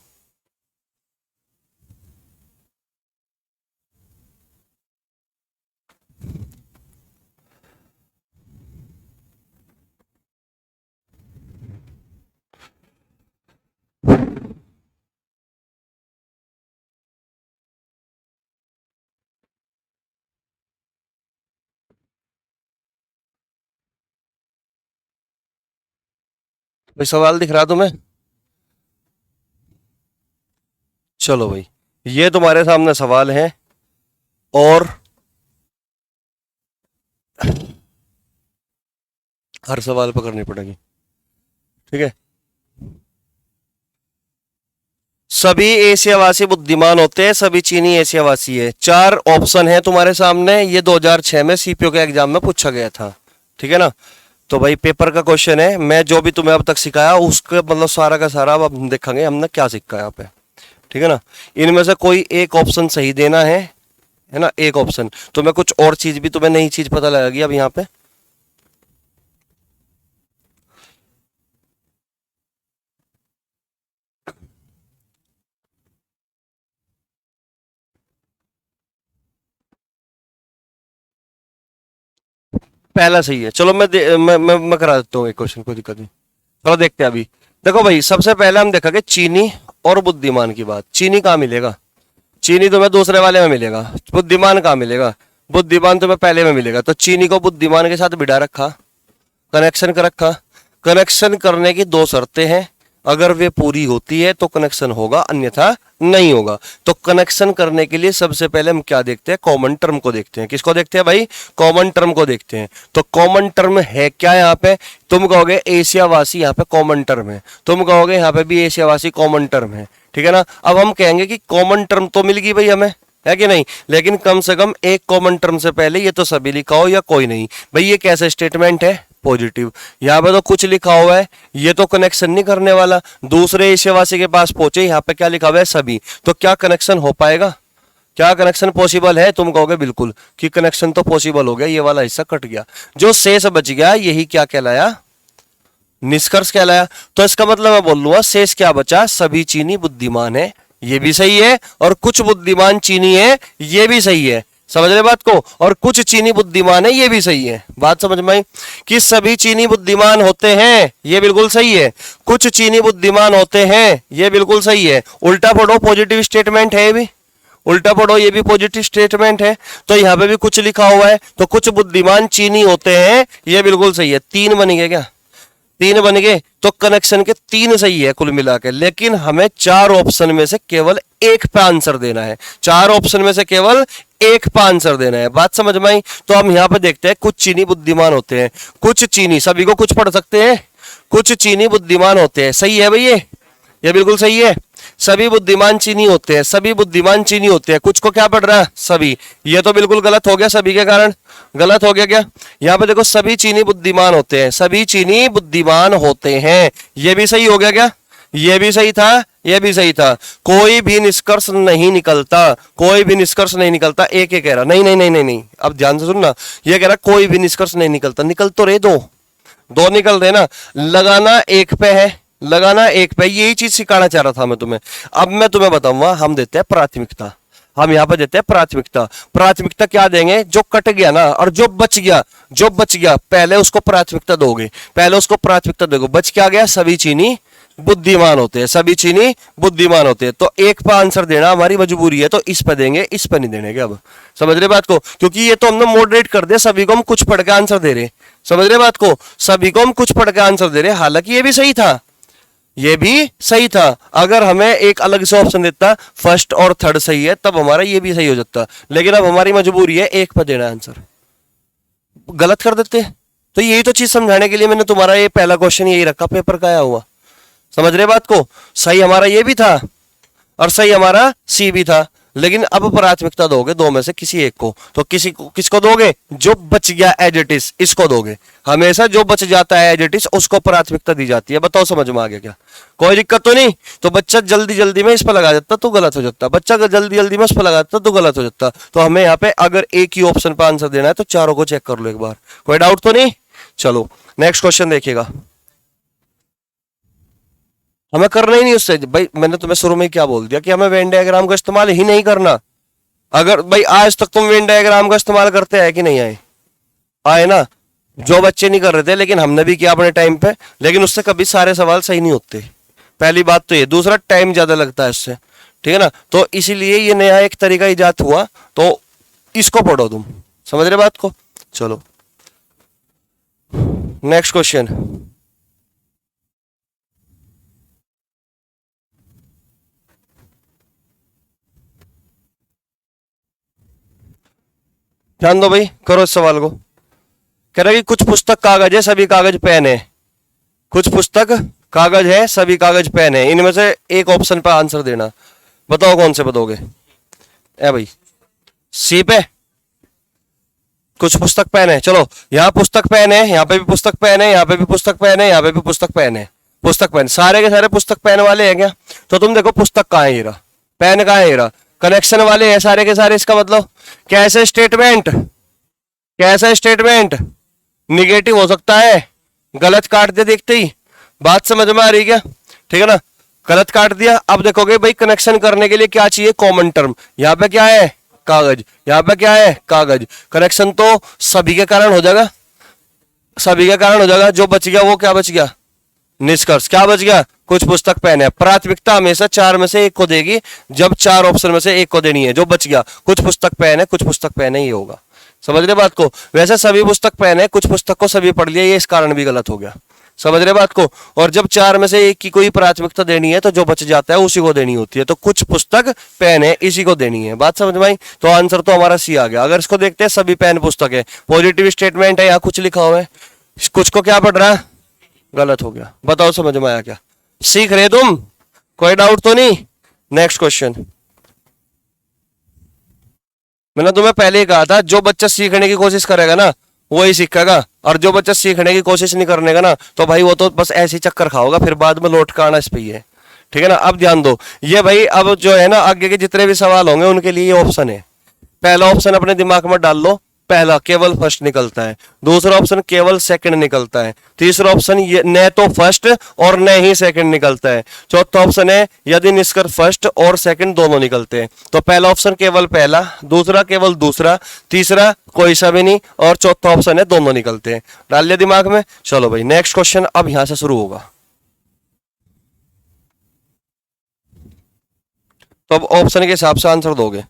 भाई सवाल दिख रहा तुम्हें? चलो भाई, ये तुम्हारे सामने सवाल है और हर सवाल पर करनी पड़ेगी। ठीक है? सभी एशियावासी बुद्धिमान होते हैं, सभी चीनी एशियावासी है। 4 ऑप्शन है तुम्हारे सामने। ये 2006 में सीपीओ के एग्जाम में पूछा गया था। ठीक है ना? तो भाई पेपर का क्वेश्चन है। मैं जो भी तुम्हें अब तक सिखाया उसका मतलब सारा का सारा अब हम देखेंगे हमने क्या सीखा यहाँ पे। ठीक है ना? इनमें से कोई एक ऑप्शन सही देना है ना? एक ऑप्शन। तो मैं कुछ और चीज भी तुम्हें नई चीज पता लगेगी अब यहाँ पे। पहला सही है। चलो मैं करा देता हूँ एक क्वेश्चन, कोई दिक्कत नहीं। चलो देखते हैं अभी। देखो भाई, सबसे पहले हम देखेंगे चीनी और बुद्धिमान की बात। चीनी कहाँ मिलेगा? चीनी तुम्हें दूसरे वाले में मिलेगा। बुद्धिमान कहाँ मिलेगा? बुद्धिमान तुम्हें पहले में मिलेगा। तो चीनी को बुद्धिमान के साथ बिठा रखा, कनेक्शन कर रखा। कनेक्शन करने की दो शर्तें हैं, अगर वे पूरी होती है तो कनेक्शन होगा, अन्यथा नहीं होगा। तो कनेक्शन करने के लिए सबसे पहले हम क्या देखते हैं? कॉमन टर्म को देखते हैं। किसको देखते हैं भाई? कॉमन टर्म को देखते हैं। तो कॉमन टर्म है क्या यहाँ पे? तुम कहोगे एशियावासी, यहाँ पे कॉमन टर्म है। तुम कहोगे यहाँ पे भी एशियावासी कॉमन टर्म है। ठीक है ना? अब हम कहेंगे कि कॉमन टर्म तो मिल गई भाई हमें, है कि नहीं? लेकिन कम से कम एक कॉमन टर्म से पहले ये तो सभी लिखा हो या कोई नहीं। भाई ये कैसा स्टेटमेंट है? पॉजिटिव। यहाँ पे तो कुछ लिखा हुआ है, ये तो कनेक्शन नहीं करने वाला। दूसरे एशियावासी के पास पहुंचे, यहाँ पे क्या लिखा हुआ है? सभी। तो क्या कनेक्शन हो पाएगा? क्या कनेक्शन पॉसिबल है? तुम कहोगे बिल्कुल कि कनेक्शन तो पॉसिबल हो गया, ये वाला हिस्सा कट गया। जो शेष बच गया यही क्या कहलाया? निष्कर्ष कहलाया। तो इसका मतलब मैं बोल लूंगा शेष क्या बचा, सभी चीनी बुद्धिमान है, ये भी सही है, और कुछ बुद्धिमान चीनी है, ये भी सही है। समझ रहे बात को, और कुछ चीनी बुद्धिमान है, ये भी सही है। बात समझ में आई कि सभी चीनी बुद्धिमान होते हैं, ये बिल्कुल सही है, कुछ चीनी बुद्धिमान होते हैं, ये बिल्कुल सही है। उल्टा पढ़ो, पॉजिटिव स्टेटमेंट है ये भी, उल्टा पढ़ो ये भी पॉजिटिव स्टेटमेंट है। तो यहां पे भी कुछ लिखा हुआ है, तो कुछ बुद्धिमान चीनी होते हैं, ये बिल्कुल सही है। तीन बन गए क्या, तीन बन गए, तो कनेक्शन के तीन सही है कुल मिला के। लेकिन हमें चार ऑप्शन में से केवल एक पे आंसर देना है, चार ऑप्शन में से केवल एक पे आंसर देना है। बात समझ में आई। तो हम यहां पे देखते हैं, कुछ चीनी बुद्धिमान होते हैं, कुछ चीनी, सभी को कुछ पढ़ सकते हैं, कुछ चीनी बुद्धिमान होते हैं, सही है भाई ये बिल्कुल सही है। सभी बुद्धिमान चीनी होते हैं, सभी बुद्धिमान चीनी होते हैं, कुछ को क्या पढ़ रहा है, सभी। ये तो बिल्कुल गलत हो गया, सभी के कारण गलत हो गया क्या। यहाँ पे देखो सभी चीनी बुद्धिमान होते हैं, सभी चीनी बुद्धिमान होते हैं, ये भी सही हो गया क्या, ये भी सही था, ये भी सही था। कोई भी निष्कर्ष नहीं निकलता, कोई भी निष्कर्ष नहीं निकलता। एक कह रहा नहीं नहीं नहीं नहीं नहीं, अब ध्यान से सुनना, ये कह रहा कोई भी निष्कर्ष नहीं निकलता, निकल तो रहे दो, दो निकल रहे ना। लगाना एक पे है, लगाना एक पे, यही चीज सिखाना चाह रहा था मैं तुम्हें। अब मैं तुम्हें बताऊंगा, हम देते हैं प्राथमिकता, हम यहाँ पे देते हैं प्राथमिकता। प्राथमिकता क्या देंगे, जो कट गया ना और जो बच गया, जो बच गया पहले उसको प्राथमिकता दोगे, पहले उसको प्राथमिकता दोगे। बच क्या गया, सभी चीनी बुद्धिमान होते हैं, सभी चीनी बुद्धिमान होते हैं। तो एक पे आंसर देना हमारी मजबूरी है, तो इस पे देंगे, इस पे नहीं देने के। अब समझ रहे बात को, क्योंकि ये तो हमने मॉडरेट कर दिया, सभी को हम कुछ पढ़ के आंसर दे रहे, समझ रहे बात को, सभी को हम कुछ पढ़ के आंसर दे रहे। हालांकि ये भी सही था, ये भी सही था। अगर हमें एक अलग से ऑप्शन देता, फर्स्ट और थर्ड सही है, तब हमारा ये भी सही हो जाता। लेकिन अब हमारी मजबूरी है एक पे देना आंसर, गलत कर देते। तो यही तो चीज समझाने के लिए मैंने तुम्हारा ये पहला क्वेश्चन यही रखा, पेपर का आया हुआ। समझ रहे बात को, सही हमारा ये भी था और सही हमारा सी भी था। लेकिन अब प्राथमिकता दोगे दो में से किसी एक को, तो किसी को, किसको दोगे, जो बच गया एज इट इज, इसको दोगे। हमेशा जो बच जाता है एज इट इज उसको प्राथमिकता दी जाती है। बताओ समझ में आ गया क्या, कोई दिक्कत तो नहीं। तो बच्चा जल्दी जल्दी में इस पर लगा देता तो गलत हो जाता, बच्चा अगर जल्दी जल्दी में इस पर लगा देता तो गलत हो जाता। तो हमें यहाँ पे अगर एक ही ऑप्शन पर आंसर देना है तो चारों को चेक कर लो एक बार, कोई डाउट तो नहीं। चलो नेक्स्ट क्वेश्चन देखिएगा, हमें करना ही नहीं उससे। भाई मैंने तुम्हें शुरू में क्या बोल दिया कि हमें वेन डायग्राम का इस्तेमाल ही नहीं करना। अगर भाई आज तक तुम वेन डायग्राम का इस्तेमाल करते हैं कि नहीं आए, आए ना। जो बच्चे नहीं कर रहे थे, लेकिन हमने भी किया अपने टाइम पे, लेकिन उससे कभी सारे सवाल सही नहीं होते। पहली बात तो ये, दूसरा टाइम ज्यादा लगता है इससे, ठीक है ना। तो इसीलिए ये नया एक तरीका इजाद हुआ, तो इसको पढ़ो तुम, समझ रहे बात को। चलो नेक्स्ट क्वेश्चन, ध्यान दो भाई, करो इस सवाल को। कह रहा है कि कुछ पुस्तक कागज है, सभी कागज पेन है। कुछ पुस्तक कागज है, सभी कागज पेन है, इनमें से एक ऑप्शन पर आंसर देना। बताओ कौन से बताओगे। ए भाई सी पे, कुछ पुस्तक पेन है। चलो यहाँ पुस्तक पेन है, यहाँ पे भी पुस्तक पेन है, यहाँ पे भी पुस्तक पेन है, यहाँ पे भी पुस्तक पेन है। पुस्तक पेन सारे के सारे पुस्तक पेन वाले हैं क्या। तो तुम देखो पुस्तक कहाँ है, ये रहा, पेन कहाँ है, ये रहा, कनेक्शन वाले हैं सारे के सारे। इसका मतलब कैसे स्टेटमेंट, कैसा स्टेटमेंट निगेटिव हो सकता है, गलत काट दिया देखते ही। बात समझ में आ रही क्या, ठीक है ना, गलत काट दिया। अब देखोगे भाई कनेक्शन करने के लिए क्या चाहिए, कॉमन टर्म। यहाँ पे क्या है, कागज, यहाँ पे क्या है, कागज। कनेक्शन तो सभी के कारण हो जाएगा, सभी के कारण हो जाएगा। जो बच गया वो क्या बच गया, निष्कर्ष क्या बच गया, कुछ पुस्तक पेन है। प्राथमिकता हमेशा चार में से एक को देगी, जब चार ऑप्शन में से एक को देनी है। जो बच गया कुछ पुस्तक पेन है, कुछ पुस्तक पेन है, ये होगा। समझ रहे बात को। वैसे सभी पुस्तक पेन है, कुछ पुस्तक को सभी पढ़ लिया, ये इस कारण भी गलत हो गया। समझ रहे बात को। और जब चार में से एक की कोई प्राथमिकता देनी है तो जो बच जाता है उसी को देनी होती है। तो कुछ पुस्तक पेन है, इसी को देनी है। बात समझ में आई। तो आंसर तो हमारा सी आ गया। अगर इसको देखते हैं, सभी पेन पुस्तक है, पॉजिटिव स्टेटमेंट है, यहाँ कुछ लिखा हुआ है, कुछ को क्या पढ़ रहा है, गलत हो गया। बताओ समझ में आया क्या, सीख रहे तुम, कोई डाउट तो नहीं। नेक्स्ट क्वेश्चन, मैंने तुम्हें पहले ही कहा था जो बच्चा सीखने की कोशिश करेगा ना वही सीखेगा, और जो बच्चा सीखने की कोशिश नहीं करने का ना तो भाई वो तो बस ऐसे ही चक्कर खाओगा, फिर बाद में लौट कर आना इस पे ही है। ठीक है ना। अब ध्यान दो, ये भाई अब जो है ना आगे के जितने भी सवाल होंगे उनके लिए ये ऑप्शन है। पहला ऑप्शन अपने दिमाग में डाल लो, पहला केवल फर्स्ट निकलता है, दूसरा ऑप्शन केवल सेकंड निकलता है, तीसरा ऑप्शन न तो फर्स्ट और न ही सेकंड निकलता है, चौथा ऑप्शन है यदि निष्कर्ष फर्स्ट और सेकंड दोनों निकलते हैं। तो पहला ऑप्शन केवल पहला, दूसरा केवल दूसरा, तीसरा कोई सा भी नहीं, और चौथा ऑप्शन है दोनों निकलते हैं। डाल लिया दिमाग में। चलो भाई नेक्स्ट क्वेश्चन अब यहां से शुरू होगा। तो अब ऑप्शन के हिसाब से आंसर दोगे।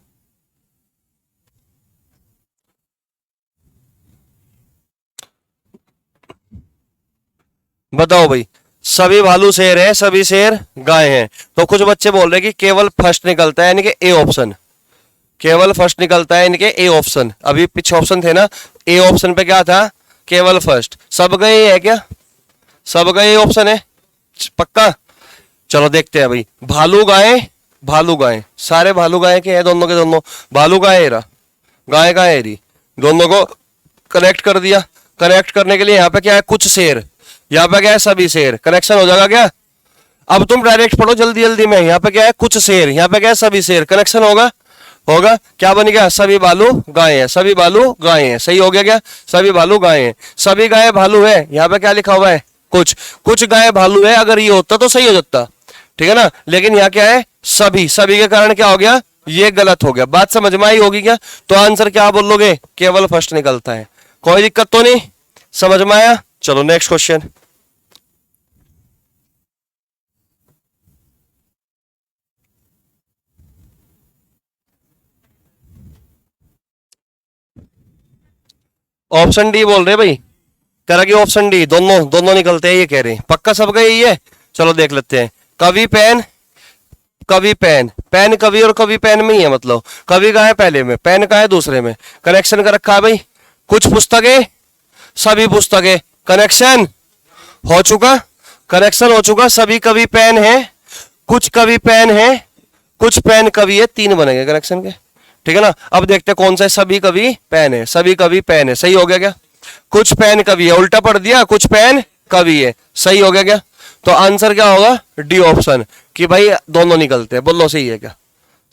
बताओ भाई, सभी भालू शेर है, सभी शेर गाय हैं। तो कुछ बच्चे बोल रहे हैं कि केवल फर्स्ट निकलता है, यानी कि ए ऑप्शन, केवल फर्स्ट निकलता है यानी कि ए ऑप्शन। अभी पीछे ऑप्शन थे ना, ए ऑप्शन पे क्या था, केवल फर्स्ट। सब गए है क्या, सब गए ऑप्शन है पक्का। चलो देखते हैं भाई, भालू गाय, भालू गाय, सारे भालू गाय के हैं, दोनों के दोनों भालू गाय रहा, गाय गाय रही, दोनों को कनेक्ट कर दिया। कनेक्ट करने के लिए यहाँ पे क्या है, कुछ शेर, यहाँ पे क्या है सभी शेर, कनेक्शन हो जाएगा क्या। अब तुम डायरेक्ट पढ़ो जल्दी जल्दी में, यहाँ पे क्या है कुछ शेर, यहाँ पे क्या है सभी शेर, कनेक्शन होगा, होगा क्या बन गया, सभी भालू गाय हैं, सभी भालू गाय हैं, सही हो गया क्या, सभी भालू गाय हैं, सभी गाय भालू है। यहाँ पे क्या लिखा हुआ है, कुछ, कुछ गाय भालू है, अगर ये होता तो सही हो जाता, ठीक है ना, लेकिन यहाँ क्या है सभी, सभी के कारण क्या हो गया, ये गलत हो गया। बात समझ में आई होगी क्या। तो आंसर क्या बोलोगे, केवल फर्स्ट निकलता है। कोई दिक्कत तो नहीं, समझ में आया। चलो नेक्स्ट क्वेश्चन। ऑप्शन डी बोल रहे भाई, कह रहा कि ऑप्शन डी दोनों दोनों निकलते हैं, ये कह रहे हैं पक्का सब का यही है। चलो देख लेते हैं। कवि पेन, कवि पेन, पेन कवि और कवि पेन में ही है, मतलब कवि का है पहले में, पेन का है दूसरे में, कनेक्शन कर रखा है भाई। कुछ पुस्तकें, सभी पुस्तकें, कनेक्शन हो चुका, कनेक्शन हो चुका, सभी कवि पेन है, कुछ कवि पेन है, कुछ पेन कवि है, तीन बनेंगे कनेक्शन के, ठीक है ना। अब देखते हैं कौन सा है, सभी कवि पेन है, सभी कवि पेन है, सही हो गया क्या। कुछ पेन कवि है, उल्टा पढ़ दिया, कुछ पेन कवि है, सही हो गया क्या। तो आंसर क्या होगा, डी ऑप्शन, कि भाई दोनों निकलते हैं। बोलो सही है क्या,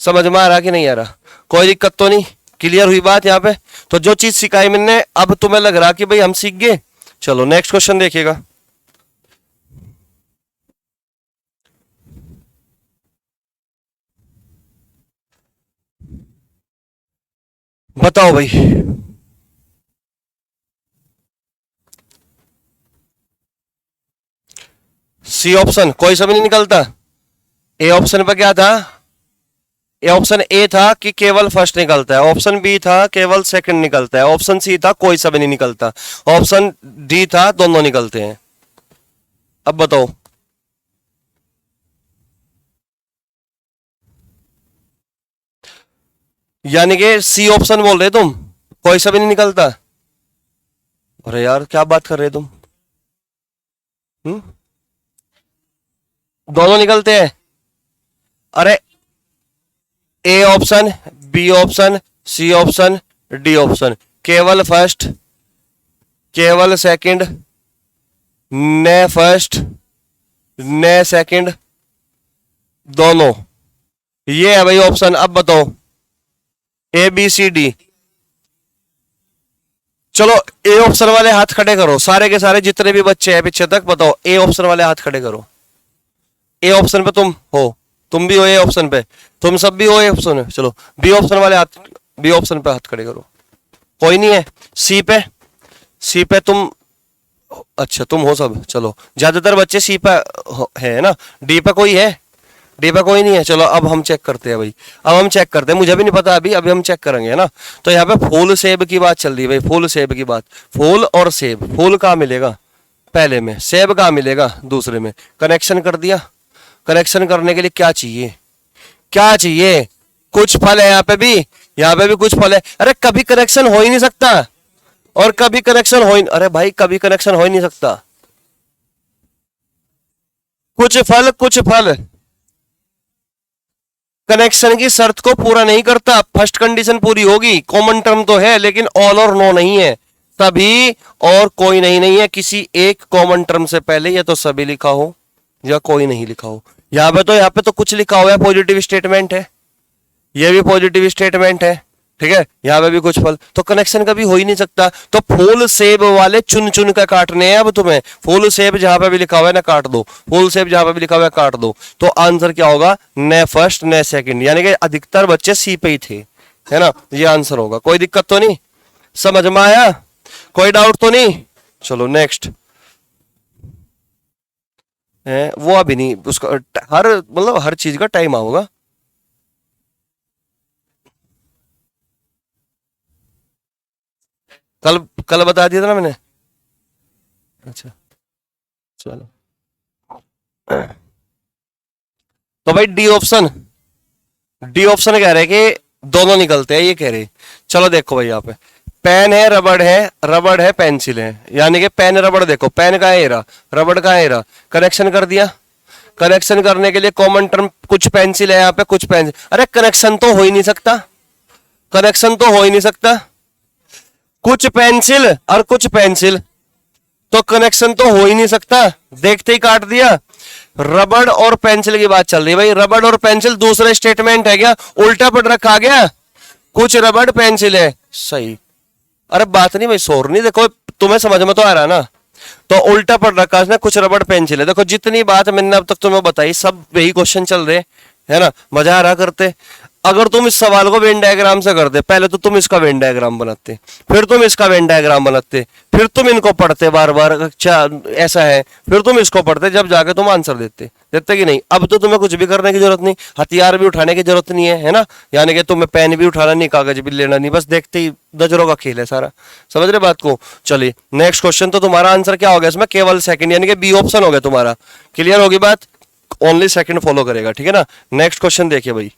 समझ में आ रहा कि नहीं आ रहा, कोई दिक्कत तो नहीं, क्लियर हुई बात यहाँ पे। तो जो चीज सिखाई मैंने, अब तुम्हें लग रहा कि भाई हम सीख गए। चलो नेक्स्ट क्वेश्चन देखिएगा। बताओ भाई, सी ऑप्शन कोई सा भी नहीं निकलता। ए ऑप्शन पे क्या था, ए ऑप्शन ए था कि केवल फर्स्ट निकलता है, ऑप्शन बी था केवल सेकंड निकलता है, ऑप्शन सी था कोई सा भी नहीं निकलता, ऑप्शन डी था दोनों निकलते हैं। अब बताओ, यानी कि सी ऑप्शन बोल रहे तुम, कोई सा भी नहीं निकलता। अरे यार क्या बात कर रहे तुम, दोनों निकलते हैं। अरे A option, B option, C option, D option, केवल फर्स्ट, केवल सेकंड, न फर्स्ट न सेकंड, दोनों, ये है भाई ऑप्शन। अब बताओ, ए बी सी डी। चलो ए ऑप्शन वाले हाथ खड़े करो, सारे के सारे जितने भी बच्चे हैं पीछे तक, बताओ ए ऑप्शन वाले हाथ खड़े करो। ए ऑप्शन पे तुम हो, तुम भी हो ए ऑप्शन पे, तुम सब भी हो ए ऑप्शन में। चलो बी ऑप्शन वाले हाथ, बी ऑप्शन पे हाथ खड़े करो, कोई नहीं है। सी पे, सी पे तुम, अच्छा तुम हो सब, चलो ज्यादातर बच्चे सी पे है ना। डी पे कोई है, डी पे कोई नहीं है। चलो अब हम चेक करते हैं भाई, अब हम चेक करते हैं, मुझे भी नहीं पता अभी, अभी हम चेक करेंगे है ना। तो यहाँ पे फूल सेब की बात चल रही है भाई, फूल सेब की बात, फूल और सेब, फूल कहाँ मिलेगा पहले में, सेब कहाँ मिलेगा दूसरे में। कनेक्शन कर दिया, कनेक्शन करने के लिए क्या चाहिए, क्या चाहिए, कुछ फल है यहाँ पे भी, यहाँ पे भी कुछ फल है। अरे कभी कनेक्शन हो ही नहीं सकता, और कभी कनेक्शन हो ही, अरे भाई कभी कनेक्शन हो ही नहीं सकता। कुछ फल, कुछ फल कनेक्शन की शर्त को पूरा नहीं करता। फर्स्ट कंडीशन पूरी होगी, कॉमन टर्म तो है लेकिन ऑल और नो नहीं है, सभी और कोई नहीं, नहीं है किसी एक कॉमन टर्म से पहले, या तो सभी लिखा हो या कोई नहीं लिखा हो। यहाँ पे तो कुछ लिखा हुआ है, पॉजिटिव स्टेटमेंट है, ये भी पॉजिटिव स्टेटमेंट है, ठीक है, यहाँ पे भी कुछ फल, तो कनेक्शन कभी हो ही नहीं सकता। तो फूल सेब वाले चुन चुन कर काटने हैं अब तुम्हें। फूल सेब जहां पे भी लिखा हुआ है ना काट दो, फूल सेब जहां पे भी लिखा हुआ है काट दो। तो आंसर क्या होगा, न फर्स्ट न सेकंड, यानी कि अधिकतर बच्चे सी पे ही थे, है ना, ये आंसर होगा। कोई दिक्कत तो नहीं, समझ में आया, कोई डाउट तो नहीं। चलो नेक्स्ट है वो अभी नहीं, उसका हर मतलब हर चीज का टाइम होगा। कल कल बता दिया था ना मैंने। अच्छा चलो, तो भाई डी ऑप्शन, डी ऑप्शन कह रहे कि दोनों निकलते हैं, ये कह रहे। चलो देखो भाई, यहाँ पे पेन है, रबड़ है, पेंसिल है, यानी कि पेन रबड़, देखो पेन का है एरा, रबड़ का है एरा, कनेक्शन कर दिया। कनेक्शन करने के लिए कॉमन टर्म कुछ पेंसिल है यहाँ पे, कुछ पेंसिल, अरे कनेक्शन तो हो ही नहीं सकता, कनेक्शन तो हो ही नहीं सकता, कुछ पेंसिल और कुछ पेंसिल, तो कनेक्शन तो हो ही नहीं सकता, देखते ही काट दिया। रबड़ और पेंसिल की बात चल रही है भाई, रबड़ और पेंसिल दूसरा स्टेटमेंट है क्या, उल्टा पढ़ रखा गया, कुछ रबड़ पेंसिल है, सही। अरे बात नहीं भाई, शोर नहीं, देखो तुम्हें समझ में तो आ रहा है ना, तो उल्टा पढ़ रखा है, कुछ रबड़ पेंसिल है। देखो जितनी बात मैंने अब तक तुम्हें बताई सब यही क्वेश्चन चल रहे है ना, मजा आ रहा करते। अगर तुम इस सवाल को वेन डायग्राम से करते, पहले तो तुम इसका वेन डायग्राम बनाते, फिर तुम इसका वेन डायग्राम बनाते, फिर तुम इनको पढ़ते बार बार, अच्छा ऐसा है, फिर तुम इसको पढ़ते, जब जाके तुम आंसर देते, देते कि नहीं। अब तो तुम्हें कुछ भी करने की जरूरत नहीं, हथियार भी उठाने की जरूरत नहीं है ना, यानी कि तुम्हें पेन भी उठाना नहीं, कागज भी लेना नहीं, बस देखते ही नजरों का खेल है सारा, समझ रहे बात को। चलिए नेक्स्ट क्वेश्चन, तो तुम्हारा आंसर क्या हो गया इसमें, केवल सेकंड, यानी कि बी ऑप्शन हो गया तुम्हारा। क्लियर होगी बात, ओनली सेकंड फॉलो करेगा, ठीक है ना। नेक्स्ट क्वेश्चन देखिए भाई,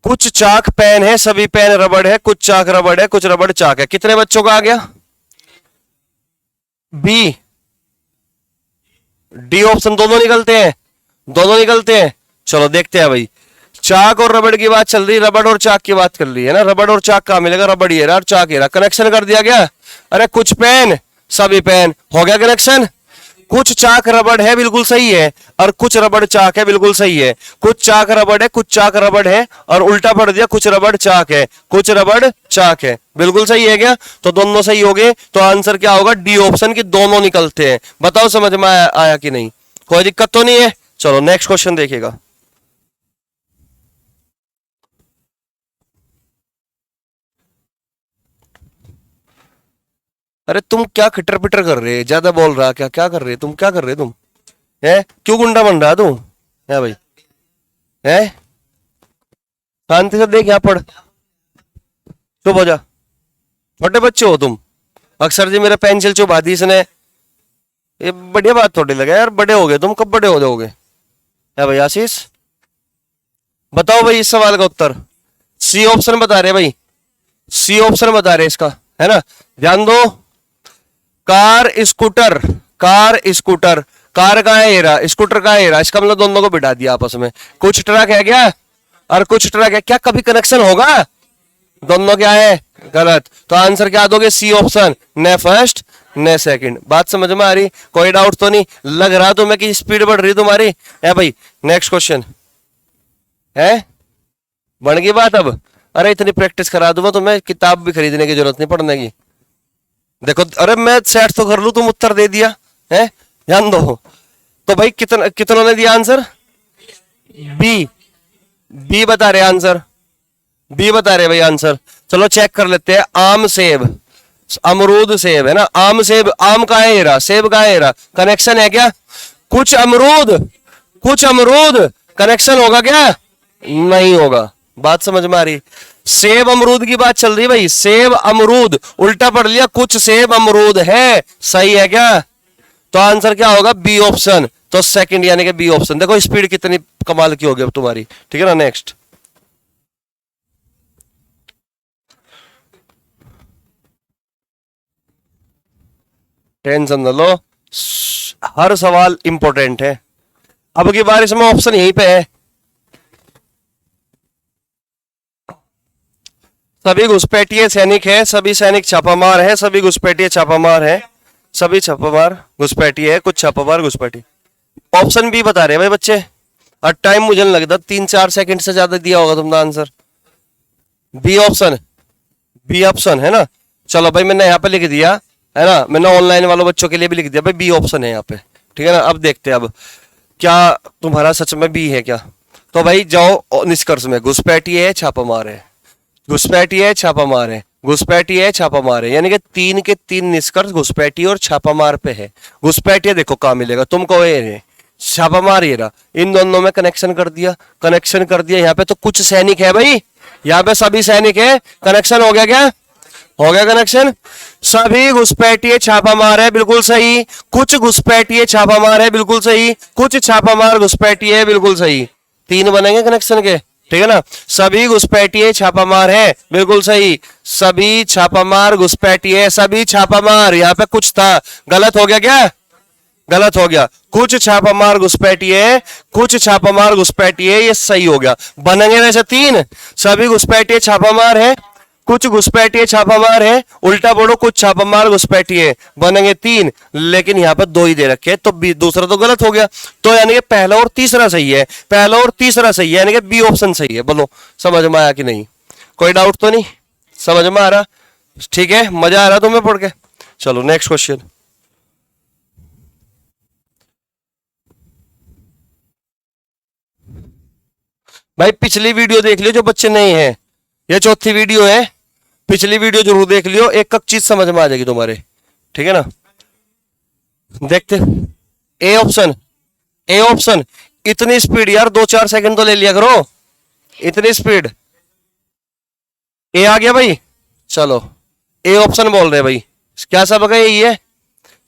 कुछ चाक पेन है, सभी पेन रबड़ है, कुछ चाक रबड़ है, कुछ रबड़ चाक है, कितने बच्चों का आ गया, बी, डी ऑप्शन, दोनों निकलते हैं, दोनों निकलते हैं। चलो देखते हैं भाई, चाक और रबड़ की बात चल रही, रबड़ और चाक की बात कर रही है ना, रबड़ और चाक कहां मिलेगा, रबड़ ये रहा और चाक ये रहा, कनेक्शन कर दिया गया। अरे कुछ पेन सभी पेन, हो गया कनेक्शन। कुछ चाक रबड़ है, बिल्कुल सही है, और कुछ रबड़ चाक है, बिल्कुल सही है। कुछ चाक रबड़ है, कुछ चाक रबड़ है, और उल्टा पढ़ दिया, कुछ रबड़ चाक है, कुछ रबड़ चाक है, बिल्कुल सही है क्या, तो दोनों सही हो गए। तो आंसर क्या होगा, डी ऑप्शन की दोनों निकलते हैं। बताओ समझ में आया कि नहीं, कोई दिक्कत तो नहीं है। चलो नेक्स्ट क्वेश्चन देखिएगा, अरे तुम क्या खिटर पिटर कर रहे, ज्यादा बोल रहा, क्या क्या कर रहे तुम, क्या कर रहे तुम, है क्यों गुंडा बन रहा तू, है भाई, है शांति से देख, यहाँ पढ़, चुप हो जा, छोटे बच्चे हो तुम। अक्सर जी मेरे पेंसिल चुबा दी इसने, ये बढ़िया बात थोड़ी लगा यार, बड़े हो गए तुम, कब बड़े हो जाओगे, है भाई आशीष। बताओ भाई इस सवाल का उत्तर, सी ऑप्शन बता रहे भाई, सी ऑप्शन बता रहे इसका, है ना, ध्यान दो। Car scooter, car scooter, car का है एरा, स्कूटर का है एरा, इसका मतलब दोनों को बिठा दिया आपस में। कुछ ट्रक है क्या, और कुछ ट्रक है क्या, कभी कनेक्शन होगा, दोनों क्या है गलत। तो आंसर क्या दोगे, सी ऑप्शन, न फर्स्ट न सेकंड। बात समझ में आ रही, कोई डाउट तो नहीं, लग रहा तुम्हें कि स्पीड बढ़ रही तुम्हारी, है भाई। नेक्स्ट क्वेश्चन है, बन गई बात अब। अरे इतनी प्रैक्टिस करा दूंगा तुम्हें, किताब भी खरीदने की जरूरत नहीं पढ़ने की। देखो अरे मैं सेट तो कर लू, तुम उत्तर दे दिया है, ध्यान दो। तो भाई कितनों ने दिया आंसर, बी, बी बता रहे आंसर, बी बता रहे भाई आंसर। चलो चेक कर लेते हैं, आम सेब, अमरूद सेब, है ना, आम सेब, आम का है एरा, सेब का है एरा, कनेक्शन है क्या, कुछ अमरूद, कुछ अमरूद, कनेक्शन होगा क्या, नहीं होगा। बात समझ में आ रही, सेब अमरूद की बात चल रही है भाई, सेब अमरूद, उल्टा पढ़ लिया, कुछ सेब अमरूद है, सही है क्या। तो आंसर क्या होगा, बी ऑप्शन, तो सेकंड यानी कि बी ऑप्शन। देखो स्पीड कितनी कमाल की होगी अब तुम्हारी, ठीक है ना। नेक्स्ट, टेंशन न लो, हर सवाल इंपॉर्टेंट है। अब की बार इसमें ऑप्शन यहीं पे है, सभी घुसपैठिए सैनिक है, सभी सैनिक छापामार है, सभी घुसपैठिए छापामार है, सभी छापामार घुसपैठिए है, कुछ छापामार घुसपैठी। ऑप्शन बी बता रहे हैं भाई बच्चे, और टाइम मुझे नहीं लगता 3-4 सेकंड से ज्यादा दिया होगा तुमने answer. B option, B option है ना। चलो भाई मैंने यहाँ पे लिख दिया है ना, मैंने ऑनलाइन वालों बच्चों के लिए भी लिख दिया भाई बी ऑप्शन है यहाँ पे, ठीक है ना। अब देखते हैं अब क्या तुम्हारा सच में बी है क्या। तो भाई जाओ निष्कर्ष में, घुसपैठिए है छापा मारे, घुसपैठिए है छापा मारे, घुसपैठिए है छापा मारे, यानी कि 3 के 3 निष्कर्ष घुसपैठिए और छापा मार पे है। घुसपैठिए देखो कहाँ मिलेगा तुमको, ये छापा मार ये रहा, इन दोनों में कनेक्शन कर दिया, कनेक्शन कर दिया। यहाँ पे तो कुछ सैनिक है भाई, यहाँ पे सभी सैनिक है, कनेक्शन हो गया क्या, हो गया कनेक्शन। सभी घुसपैठिए छापा मार है, बिल्कुल सही। कुछ घुसपैठिए छापा मार है, बिल्कुल सही। कुछ छापा मार घुसपैठिए है, बिल्कुल सही। 3 बनेंगे कनेक्शन के, ठीक है ना। सभी घुसपैठिए छापामार है, बिल्कुल सही। सभी छापामार घुसपैठिए, सभी छापामार, यहाँ पे कुछ था, गलत हो गया क्या, गलत हो गया। कुछ छापामार घुसपैठिए, कुछ छापामार घुसपैठिए, ये सही हो गया। बनेंगे वैसे 3, सभी घुसपैठिए छापामार है, कुछ घुसपैठिए छापामार है, उल्टा बोलो कुछ छापामार घुसपैठिए, बनेंगे 3। लेकिन यहाँ पर 2 ही दे रखे, तो दूसरा तो गलत हो गया। तो यानी कि पहला और तीसरा सही है, पहला और तीसरा सही है, यानी कि बी ऑप्शन सही है। बोलो समझ में आया कि नहीं, कोई डाउट तो नहीं, समझ में आ रहा, ठीक है, मजा आ रहा तुम्हें पढ़ के। चलो नेक्स्ट क्वेश्चन। भाई पिछली वीडियो देख लियो जो बच्चे नए हैं, ये चौथी वीडियो है, पिछली वीडियो जरूर देख लियो, एक एक चीज समझ में आ जाएगी तुम्हारे, ठीक है ना। देखते ए ऑप्शन, ए ऑप्शन। इतनी स्पीड यार, 2-4 सेकंड तो ले लिया करो, इतनी स्पीड। ए आ गया भाई, चलो ए ऑप्शन बोल रहे भाई, क्या सबका यही है,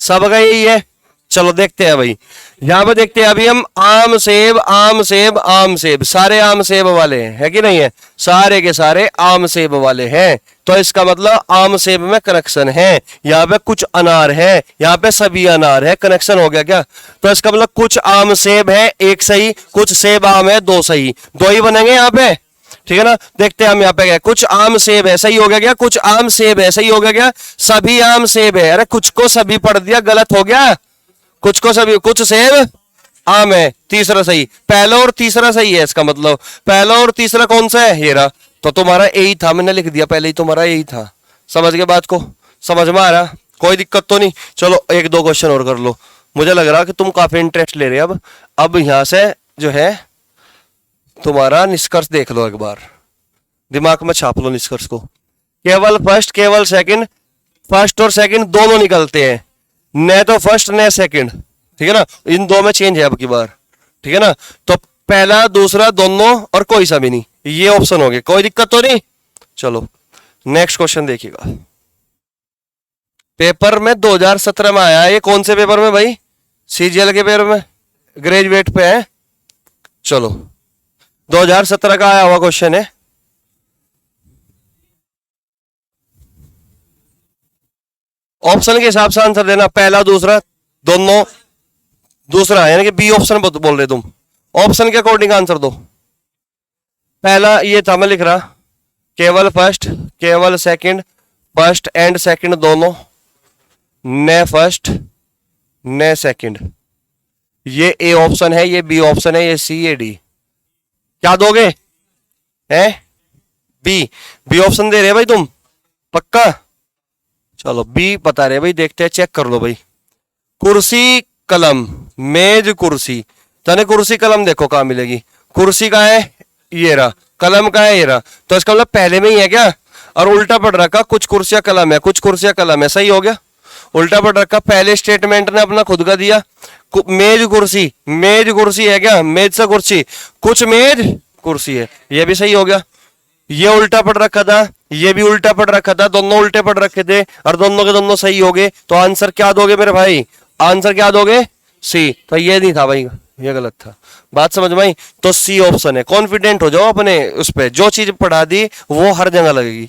सबका यही है। चलो देखते हैं भाई, यहां पे देखते हैं अभी हम आम सेब आम सेब आम सेब, सारे आम सेब वाले हैं, है कि नहीं है, सारे के सारे आम सेब वाले हैं। तो इसका मतलब आम सेब में कनेक्शन है। यहाँ पे कुछ अनार है, यहाँ पे सभी अनार है, कनेक्शन हो गया क्या। तो इसका मतलब कुछ आम सेब है 1 सही, कुछ सेब आम है 2 सही, 2 ही बनेंगे यहाँ पे, ठीक है ना। देखते हैं हम यहाँ पे क्या, कुछ आम सेब है, सही हो गया क्या, कुछ आम सेब है, सही हो गया क्या, सभी आम सेब है, अरे कुछ को सभी पढ़ दिया, गलत हो गया, कुछ को सभी, कुछ सेब आम है, तीसरा सही, पहला और तीसरा सही है। इसका मतलब पहला और तीसरा कौन सा है, हेरा, तो तुम्हारा यही था, मैंने लिख दिया पहले ही, तुम्हारा यही था। समझ के बात को, समझ में आ रहा, कोई दिक्कत तो नहीं। चलो 1-2 क्वेश्चन और कर लो, मुझे लग रहा कि तुम काफी इंटरेस्ट ले रहे हो। अब यहां से जो है तुम्हारा निष्कर्ष देख लो, एक बार दिमाग में छाप लो निष्कर्ष को। केवल फर्स्ट केवल सेकंड, फर्स्ट और सेकंड दोनों निकलते हैं, न तो फर्स्ट न सेकंड, ठीक है ना, इन 2 में चेंज है अब की बार, ठीक है ना। तो पहला दूसरा दोनों और कोई सा भी नहीं, ये ऑप्शन हो गए, कोई दिक्कत तो नहीं। चलो नेक्स्ट क्वेश्चन देखिएगा, पेपर में 2017 में आया, ये कौन से पेपर में भाई, सीजीएल के पेपर में, ग्रेजुएट पे है। चलो 2017 का आया हुआ क्वेश्चन है, ऑप्शन के हिसाब से आंसर देना, पहला दूसरा दोनों, दूसरा यानी कि बी ऑप्शन बोल रहे तुम, ऑप्शन के अकॉर्डिंग आंसर दो। पहला ये था, मैं लिख रहा केवल फर्स्ट केवल सेकंड, फर्स्ट एंड सेकंड दोनों, न फर्स्ट न सेकंड, ये ए ऑप्शन है, ये बी ऑप्शन है, ये सी ये डी, क्या दोगे, है बी, बी ऑप्शन दे रहे भाई तुम पक्का। चलो बी बता रहे भाई, देखते हैं, चेक कर लो भाई। कुर्सी कलम मेज कुर्सी, तने कुर्सी कलम देखो कहां मिलेगी, कुर्सी का है ये रहा, कलम का है ये रहा, तो इसका मतलब पहले में ही है क्या, और उल्टा पढ़ रखा, कुछ कुर्सियां कलम है, कुछ कुर्सियां कलम है, सही हो गया। उल्टा पढ़ रखा, पहले स्टेटमेंट ने अपना खुद का दिया, मेज कुर्सी है क्या, मेज से कुर्सी, कुछ मेज कुर्सी है, ये भी सही हो गया। ये उल्टा पढ़ रखा था, ये भी उल्टा पढ़ रखा था, दोनों उल्टे पढ़ रखे थे, और दोनों के दोनों सही हो गए। तो आंसर क्या दोगे मेरे भाई, आंसर क्या दोगे, सी। तो ये नहीं था भाई, ये गलत था, बात समझ में आई। तो सी ऑप्शन है, कॉन्फिडेंट हो जाओ अपने उस पर, जो चीज पढ़ा दी वो हर जगह लगेगी,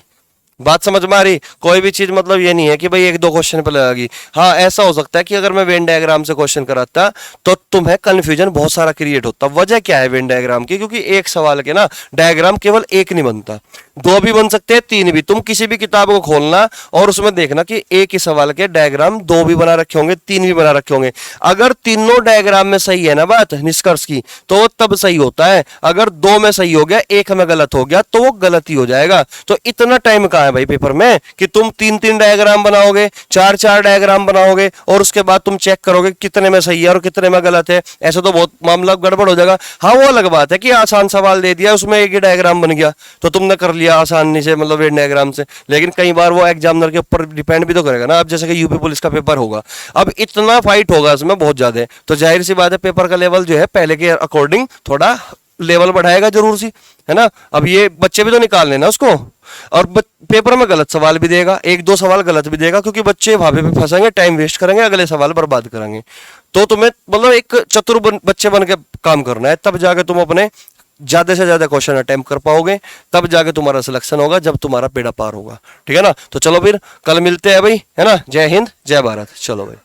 बात समझ में आ रही। कोई भी चीज मतलब ये नहीं है कि भाई 1-2 क्वेश्चन पे लगेगी। हाँ ऐसा हो सकता है कि अगर मैं वेन डायग्राम से क्वेश्चन कराता तो तुम्हें कंफ्यूजन बहुत सारा क्रिएट होता। वजह क्या है वेन डायग्राम की, क्योंकि एक सवाल के ना डायग्राम केवल एक नहीं बनता, दो भी बन सकते हैं, तीन भी। तुम किसी भी किताब को खोलना और उसमें देखना कि एक ही सवाल के डायग्राम दो भी बना रखे होंगे, तीन भी बना रखे होंगे। अगर तीनों डायग्राम में सही है ना बात निष्कर्ष की, तो वो तब सही होता है। अगर दो में सही हो गया, एक में गलत हो गया, तो वो गलत ही हो जाएगा। तो इतना टाइम कहां है भाई पेपर में कि तुम तीन तीन डायग्राम बनाओगे, चार चार डायग्राम बनाओगे और उसके बाद तुम चेक करोगे कितने में सही है और कितने में गलत है। ऐसा तो बहुत मामला गड़बड़ हो जाएगा। हाँ, वो अलग बात है कि आसान सवाल दे दिया, उसमें एक ही डायग्राम बन गया तो तुमने कर लिया आसानी से, मतलब वेन डायग्राम से। लेकिन कई बार वो एग्जामिनर के ऊपर डिपेंड भी तो करेगा ना। अब जैसे कि यूपी पुलिस का पेपर होगा, अब इतना फाइट होगा इसमें बहुत ज्यादा, तो जाहिर सी बात है पेपर का लेवल जो है पहले के अकॉर्डिंग थोड़ा लेवल बढ़ाएगा जरूर सी, है ना। अब ये बच्चे भी तो निकाल लेना उसको, और पेपर में गलत सवाल भी देगा, एक दो सवाल गलत भी देगा, क्योंकि बच्चे भाभे पे फंसेंगे, टाइम वेस्ट करेंगे, अगले सवाल बर्बाद करेंगे। तो तुम्हें मतलब एक चतुर बच्चे बन के काम करना है, तब जाके तुम अपने ज्यादा से ज्यादा क्वेश्चन अटेम्प्ट कर पाओगे, तब जाके तुम्हारा सिलेक्शन होगा, जब तुम्हारा बेड़ा पार होगा। ठीक है ना। तो चलो फिर कल मिलते हैं भाई, है ना। जय हिंद, जय भारत। चलो भाई।